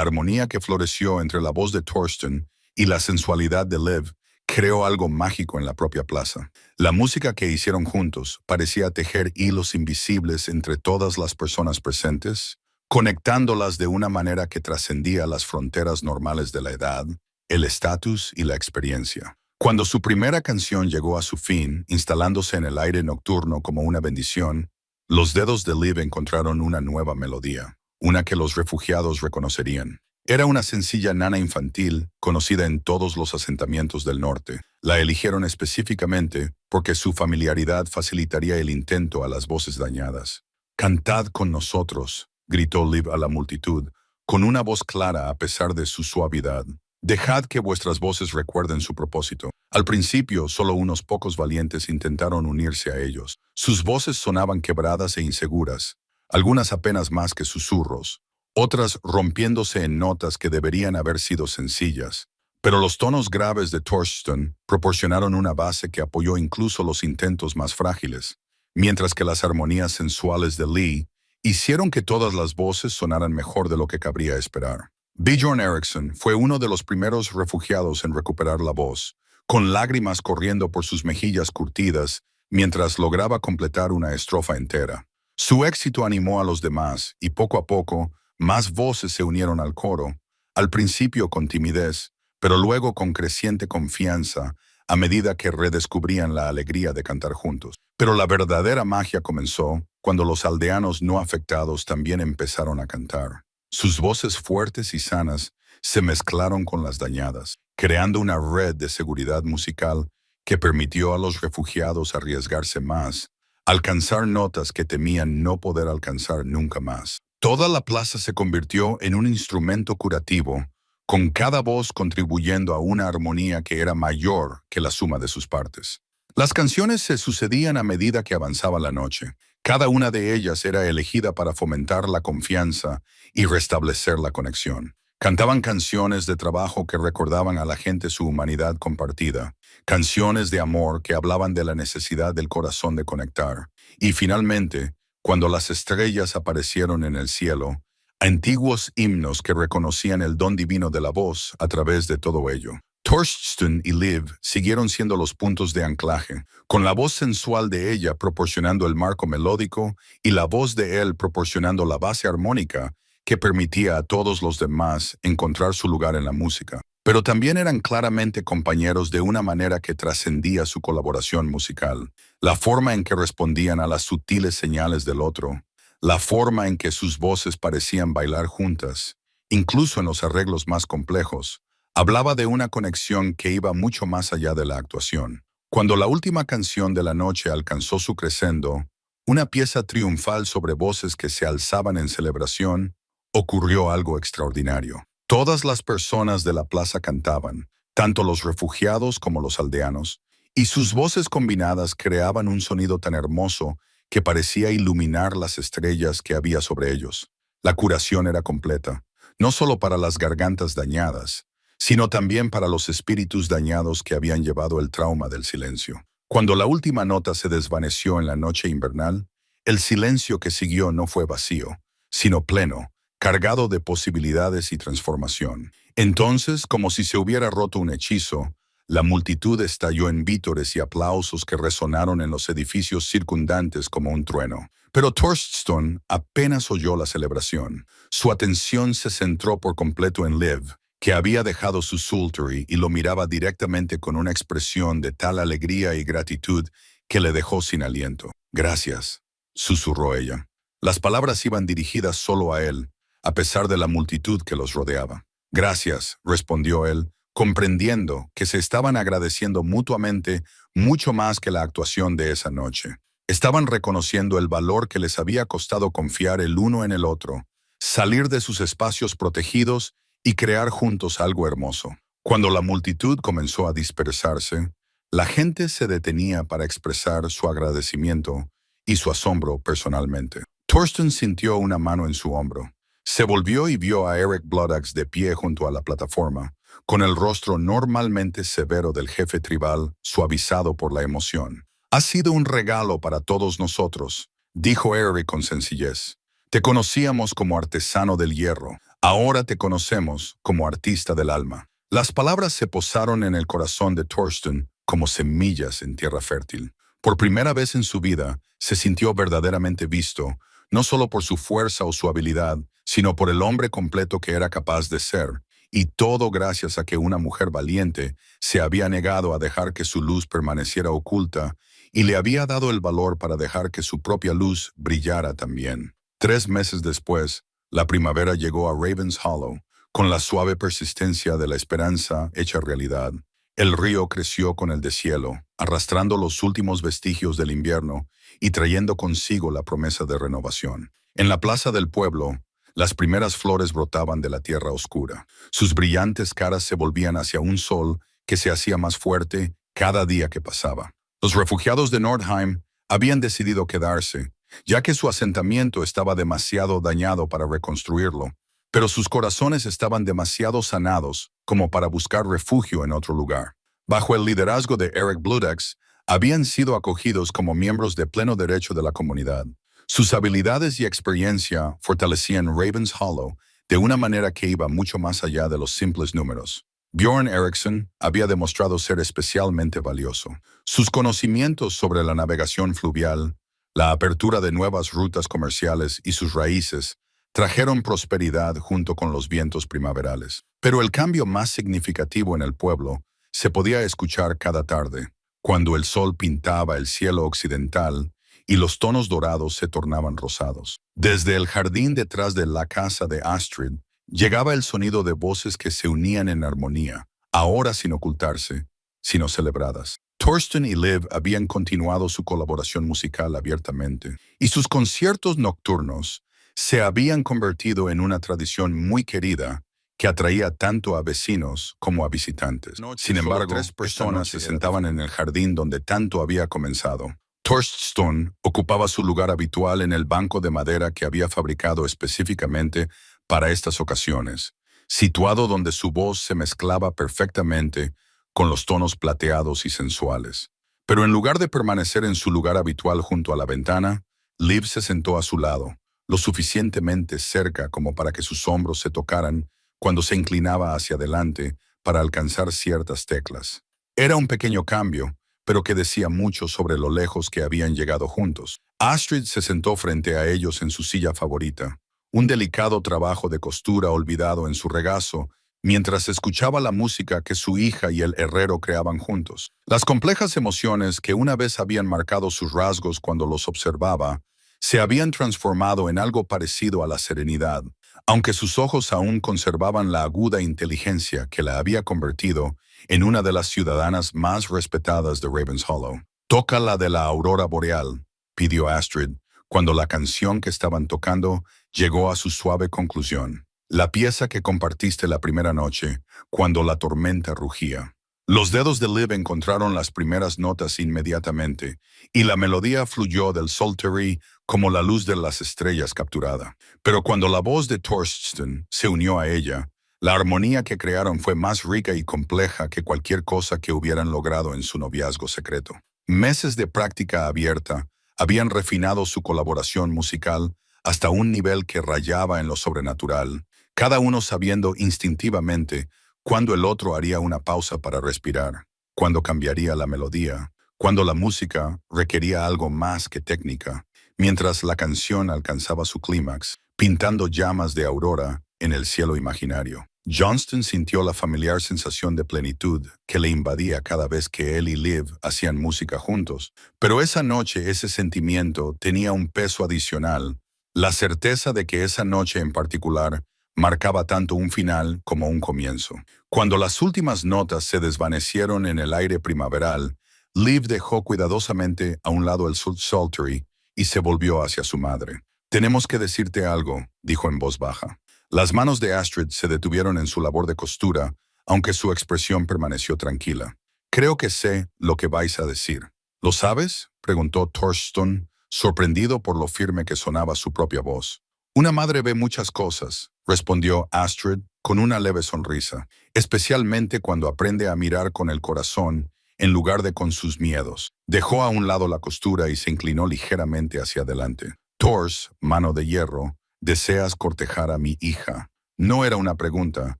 armonía que floreció entre la voz de Thorsten y la sensualidad de Liv creó algo mágico en la propia plaza. La música que hicieron juntos parecía tejer hilos invisibles entre todas las personas presentes, conectándolas de una manera que trascendía las fronteras normales de la edad, el estatus y la experiencia. Cuando su primera canción llegó a su fin, instalándose en el aire nocturno como una bendición, los dedos de Liv encontraron una nueva melodía, una que los refugiados reconocerían. Era una sencilla nana infantil, conocida en todos los asentamientos del norte. La eligieron específicamente porque su familiaridad facilitaría el intento a las voces dañadas. «Cantad con nosotros», gritó Liv a la multitud, con una voz clara a pesar de su suavidad. «Dejad que vuestras voces recuerden su propósito». Al principio, solo unos pocos valientes intentaron unirse a ellos. Sus voces sonaban quebradas e inseguras, algunas apenas más que susurros, otras rompiéndose en notas que deberían haber sido sencillas. Pero los tonos graves de Thorsten proporcionaron una base que apoyó incluso los intentos más frágiles, mientras que las armonías sensuales de Lee hicieron que todas las voces sonaran mejor de lo que cabría esperar. Bjorn Eriksson fue uno de los primeros refugiados en recuperar la voz, con lágrimas corriendo por sus mejillas curtidas mientras lograba completar una estrofa entera. Su éxito animó a los demás y poco a poco más voces se unieron al coro, al principio con timidez, pero luego con creciente confianza a medida que redescubrían la alegría de cantar juntos. Pero la verdadera magia comenzó cuando los aldeanos no afectados también empezaron a cantar. Sus voces fuertes y sanas se mezclaron con las dañadas, creando una red de seguridad musical que permitió a los refugiados arriesgarse más, alcanzar notas que temían no poder alcanzar nunca más. Toda la plaza se convirtió en un instrumento curativo, con cada voz contribuyendo a una armonía que era mayor que la suma de sus partes. Las canciones se sucedían a medida que avanzaba la noche. Cada una de ellas era elegida para fomentar la confianza y restablecer la conexión. Cantaban canciones de trabajo que recordaban a la gente su humanidad compartida, canciones de amor que hablaban de la necesidad del corazón de conectar. Y finalmente, cuando las estrellas aparecieron en el cielo, antiguos himnos que reconocían el don divino de la voz a través de todo ello. Thorsten y Liv siguieron siendo los puntos de anclaje, con la voz sensual de ella proporcionando el marco melódico y la voz de él proporcionando la base armónica que permitía a todos los demás encontrar su lugar en la música. Pero también eran claramente compañeros de una manera que trascendía su colaboración musical. La forma en que respondían a las sutiles señales del otro, la forma en que sus voces parecían bailar juntas, incluso en los arreglos más complejos, hablaba de una conexión que iba mucho más allá de la actuación. Cuando la última canción de la noche alcanzó su crescendo, una pieza triunfal sobre voces que se alzaban en celebración, ocurrió algo extraordinario. Todas las personas de la plaza cantaban, tanto los refugiados como los aldeanos, y sus voces combinadas creaban un sonido tan hermoso que parecía iluminar las estrellas que había sobre ellos. La curación era completa, no solo para las gargantas dañadas, sino también para los espíritus dañados que habían llevado el trauma del silencio. Cuando la última nota se desvaneció en la noche invernal, el silencio que siguió no fue vacío, sino pleno, cargado de posibilidades y transformación. Entonces, como si se hubiera roto un hechizo, la multitud estalló en vítores y aplausos que resonaron en los edificios circundantes como un trueno. Pero Torstson apenas oyó la celebración. Su atención se centró por completo en Liv, que había dejado su Sultry y lo miraba directamente con una expresión de tal alegría y gratitud que le dejó sin aliento. «Gracias», susurró ella. Las palabras iban dirigidas solo a él, a pesar de la multitud que los rodeaba. «Gracias», respondió él, comprendiendo que se estaban agradeciendo mutuamente mucho más que la actuación de esa noche. Estaban reconociendo el valor que les había costado confiar el uno en el otro, salir de sus espacios protegidos y crear juntos algo hermoso. Cuando la multitud comenzó a dispersarse, la gente se detenía para expresar su agradecimiento y su asombro personalmente. Torsten sintió una mano en su hombro. Se volvió y vio a Eric Bloodaxe de pie junto a la plataforma, con el rostro normalmente severo del jefe tribal suavizado por la emoción. «Ha sido un regalo para todos nosotros», dijo Eric con sencillez. «Te conocíamos como artesano del hierro. Ahora te conocemos como artista del alma». Las palabras se posaron en el corazón de Torsten como semillas en tierra fértil. Por primera vez en su vida, se sintió verdaderamente visto, no solo por su fuerza o su habilidad, sino por el hombre completo que era capaz de ser, y todo gracias a que una mujer valiente se había negado a dejar que su luz permaneciera oculta y le había dado el valor para dejar que su propia luz brillara también. 3 meses después, la primavera llegó a Ravens Hollow, con la suave persistencia de la esperanza hecha realidad. El río creció con el deshielo, arrastrando los últimos vestigios del invierno y trayendo consigo la promesa de renovación. En la plaza del pueblo, las primeras flores brotaban de la tierra oscura. Sus brillantes caras se volvían hacia un sol que se hacía más fuerte cada día que pasaba. Los refugiados de Nordheim habían decidido quedarse, ya que su asentamiento estaba demasiado dañado para reconstruirlo, pero sus corazones estaban demasiado sanados como para buscar refugio en otro lugar. Bajo el liderazgo de Eric Bloodaxe, habían sido acogidos como miembros de pleno derecho de la comunidad. Sus habilidades y experiencia fortalecían Ravens Hollow de una manera que iba mucho más allá de los simples números. Bjorn Eriksson había demostrado ser especialmente valioso. Sus conocimientos sobre la navegación fluvial, la apertura de nuevas rutas comerciales y sus raíces trajeron prosperidad junto con los vientos primaverales. Pero el cambio más significativo en el pueblo se podía escuchar cada tarde, cuando el sol pintaba el cielo occidental y los tonos dorados se tornaban rosados. Desde el jardín detrás de la casa de Astrid, llegaba el sonido de voces que se unían en armonía, ahora sin ocultarse, sino celebradas. Torsten y Liv habían continuado su colaboración musical abiertamente, y sus conciertos nocturnos se habían convertido en una tradición muy querida que atraía tanto a vecinos como a visitantes. Sin embargo, 3 personas se sentaban en el jardín donde tanto había comenzado. Torsten ocupaba su lugar habitual en el banco de madera que había fabricado específicamente para estas ocasiones, situado donde su voz se mezclaba perfectamente con los tonos plateados y sensuales. Pero en lugar de permanecer en su lugar habitual junto a la ventana, Liv se sentó a su lado, lo suficientemente cerca como para que sus hombros se tocaran cuando se inclinaba hacia adelante para alcanzar ciertas teclas. Era un pequeño cambio, pero que decía mucho sobre lo lejos que habían llegado juntos. Astrid se sentó frente a ellos en su silla favorita, un delicado trabajo de costura olvidado en su regazo, mientras escuchaba la música que su hija y el herrero creaban juntos. Las complejas emociones que una vez habían marcado sus rasgos cuando los observaba, se habían transformado en algo parecido a la serenidad, aunque sus ojos aún conservaban la aguda inteligencia que la había convertido en una de las ciudadanas más respetadas de Ravens Hollow. «Toca la de la aurora boreal», pidió Astrid, cuando la canción que estaban tocando llegó a su suave conclusión. La pieza que compartiste la primera noche, cuando la tormenta rugía. Los dedos de Liv encontraron las primeras notas inmediatamente, y la melodía fluyó del Psaltery como la luz de las estrellas capturada. Pero cuando la voz de Torsten se unió a ella, la armonía que crearon fue más rica y compleja que cualquier cosa que hubieran logrado en su noviazgo secreto. Meses de práctica abierta habían refinado su colaboración musical hasta un nivel que rayaba en lo sobrenatural, cada uno sabiendo instintivamente cuándo el otro haría una pausa para respirar, cuándo cambiaría la melodía, cuándo la música requería algo más que técnica, mientras la canción alcanzaba su clímax, pintando llamas de aurora en el cielo imaginario. Johnston sintió la familiar sensación de plenitud que le invadía cada vez que él y Liv hacían música juntos, pero esa noche ese sentimiento tenía un peso adicional, la certeza de que esa noche en particular marcaba tanto un final como un comienzo. Cuando las últimas notas se desvanecieron en el aire primaveral, Liv dejó cuidadosamente a un lado el psaltery y se volvió hacia su madre. «Tenemos que decirte algo», dijo en voz baja. Las manos de Astrid se detuvieron en su labor de costura, aunque su expresión permaneció tranquila. «Creo que sé lo que vais a decir». «¿Lo sabes?», preguntó Torsten, sorprendido por lo firme que sonaba su propia voz. «Una madre ve muchas cosas», respondió Astrid con una leve sonrisa, especialmente cuando aprende a mirar con el corazón en lugar de con sus miedos. Dejó a un lado la costura y se inclinó ligeramente hacia adelante. «Tors, mano de hierro, ¿deseas cortejar a mi hija?». No era una pregunta,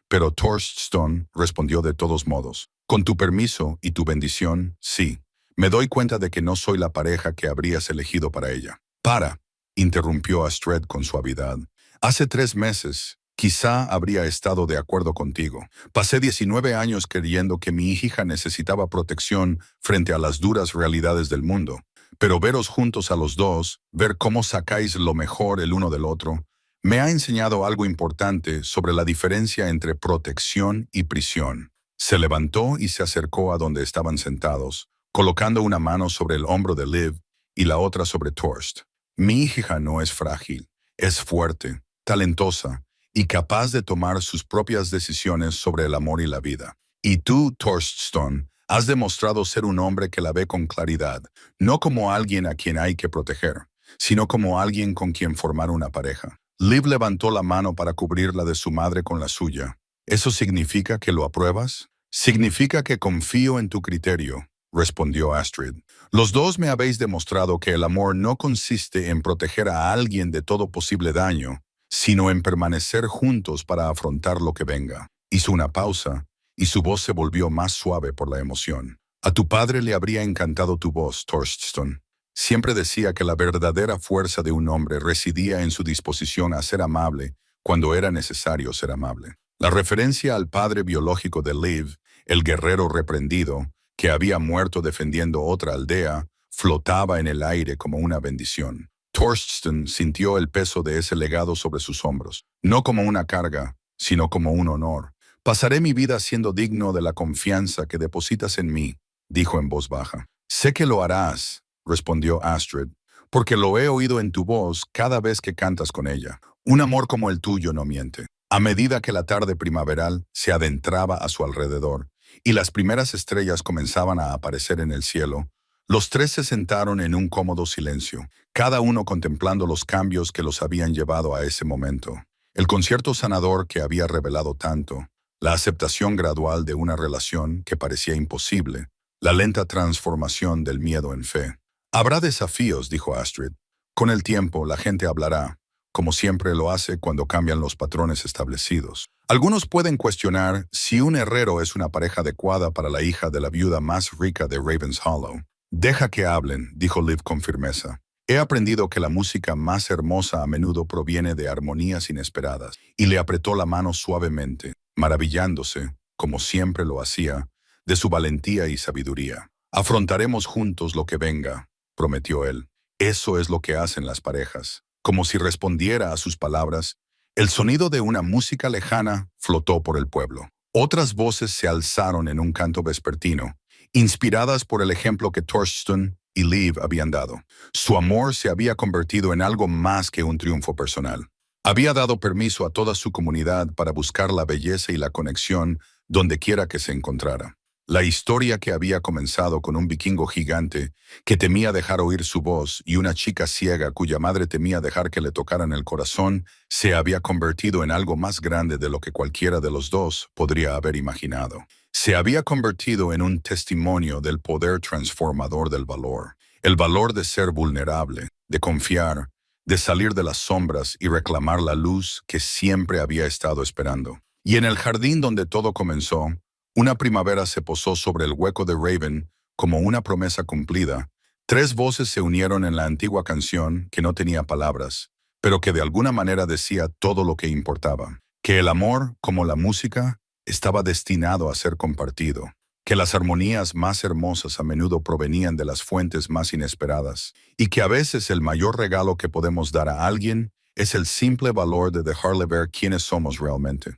pero Torsten respondió de todos modos. «Con tu permiso y tu bendición, sí. Me doy cuenta de que no soy la pareja que habrías elegido para ella». «Para», interrumpió Astrid con suavidad. «Hace 3 meses, quizá habría estado de acuerdo contigo. Pasé 19 años creyendo que mi hija necesitaba protección frente a las duras realidades del mundo. Pero veros juntos a los dos, ver cómo sacáis lo mejor el uno del otro, me ha enseñado algo importante sobre la diferencia entre protección y prisión». Se levantó y se acercó a donde estaban sentados, colocando una mano sobre el hombro de Liv y la otra sobre Torst. «Mi hija no es frágil, es fuerte, talentosa y capaz de tomar sus propias decisiones sobre el amor y la vida. Y tú, Torsten, has demostrado ser un hombre que la ve con claridad, no como alguien a quien hay que proteger, sino como alguien con quien formar una pareja». Liv levantó la mano para cubrirla de su madre con la suya. «¿Eso significa que lo apruebas?». «Significa que confío en tu criterio», respondió Astrid. «Los dos me habéis demostrado que el amor no consiste en proteger a alguien de todo posible daño, sino en permanecer juntos para afrontar lo que venga». Hizo una pausa, y su voz se volvió más suave por la emoción. «A tu padre le habría encantado tu voz, Torsten. Siempre decía que la verdadera fuerza de un hombre residía en su disposición a ser amable cuando era necesario ser amable». La referencia al padre biológico de Liv, el guerrero reprendido, que había muerto defendiendo otra aldea, flotaba en el aire como una bendición. Torsten sintió el peso de ese legado sobre sus hombros, no como una carga, sino como un honor. «Pasaré mi vida siendo digno de la confianza que depositas en mí», dijo en voz baja. «Sé que lo harás», respondió Astrid, «porque lo he oído en tu voz cada vez que cantas con ella. Un amor como el tuyo no miente». A medida que la tarde primaveral se adentraba a su alrededor y las primeras estrellas comenzaban a aparecer en el cielo, los tres se sentaron en un cómodo silencio, cada uno contemplando los cambios que los habían llevado a ese momento. El concierto sanador que había revelado tanto, la aceptación gradual de una relación que parecía imposible, la lenta transformación del miedo en fe. «Habrá desafíos», dijo Astrid. «Con el tiempo la gente hablará, como siempre lo hace cuando cambian los patrones establecidos. Algunos pueden cuestionar si un herrero es una pareja adecuada para la hija de la viuda más rica de Ravens Hollow». «Deja que hablen», dijo Liv con firmeza. «He aprendido que la música más hermosa a menudo proviene de armonías inesperadas», y le apretó la mano suavemente, maravillándose, como siempre lo hacía, de su valentía y sabiduría. «Afrontaremos juntos lo que venga», prometió él. «Eso es lo que hacen las parejas». Como si respondiera a sus palabras, el sonido de una música lejana flotó por el pueblo. Otras voces se alzaron en un canto vespertino, inspiradas por el ejemplo que Torsten y Liv habían dado. Su amor se había convertido en algo más que un triunfo personal. Había dado permiso a toda su comunidad para buscar la belleza y la conexión donde quiera que se encontrara. La historia que había comenzado con un vikingo gigante que temía dejar oír su voz y una chica ciega cuya madre temía dejar que le tocaran el corazón, se había convertido en algo más grande de lo que cualquiera de los dos podría haber imaginado. Se había convertido en un testimonio del poder transformador del valor, el valor de ser vulnerable, de confiar, de salir de las sombras y reclamar la luz que siempre había estado esperando. Y en el jardín donde todo comenzó, una primavera se posó sobre el hueco de Raven como una promesa cumplida. Tres voces se unieron en la antigua canción que no tenía palabras, pero que de alguna manera decía todo lo que importaba. Que el amor, como la música, estaba destinado a ser compartido. Que las armonías más hermosas a menudo provenían de las fuentes más inesperadas. Y que a veces el mayor regalo que podemos dar a alguien es el simple valor de dejarle ver quiénes somos realmente.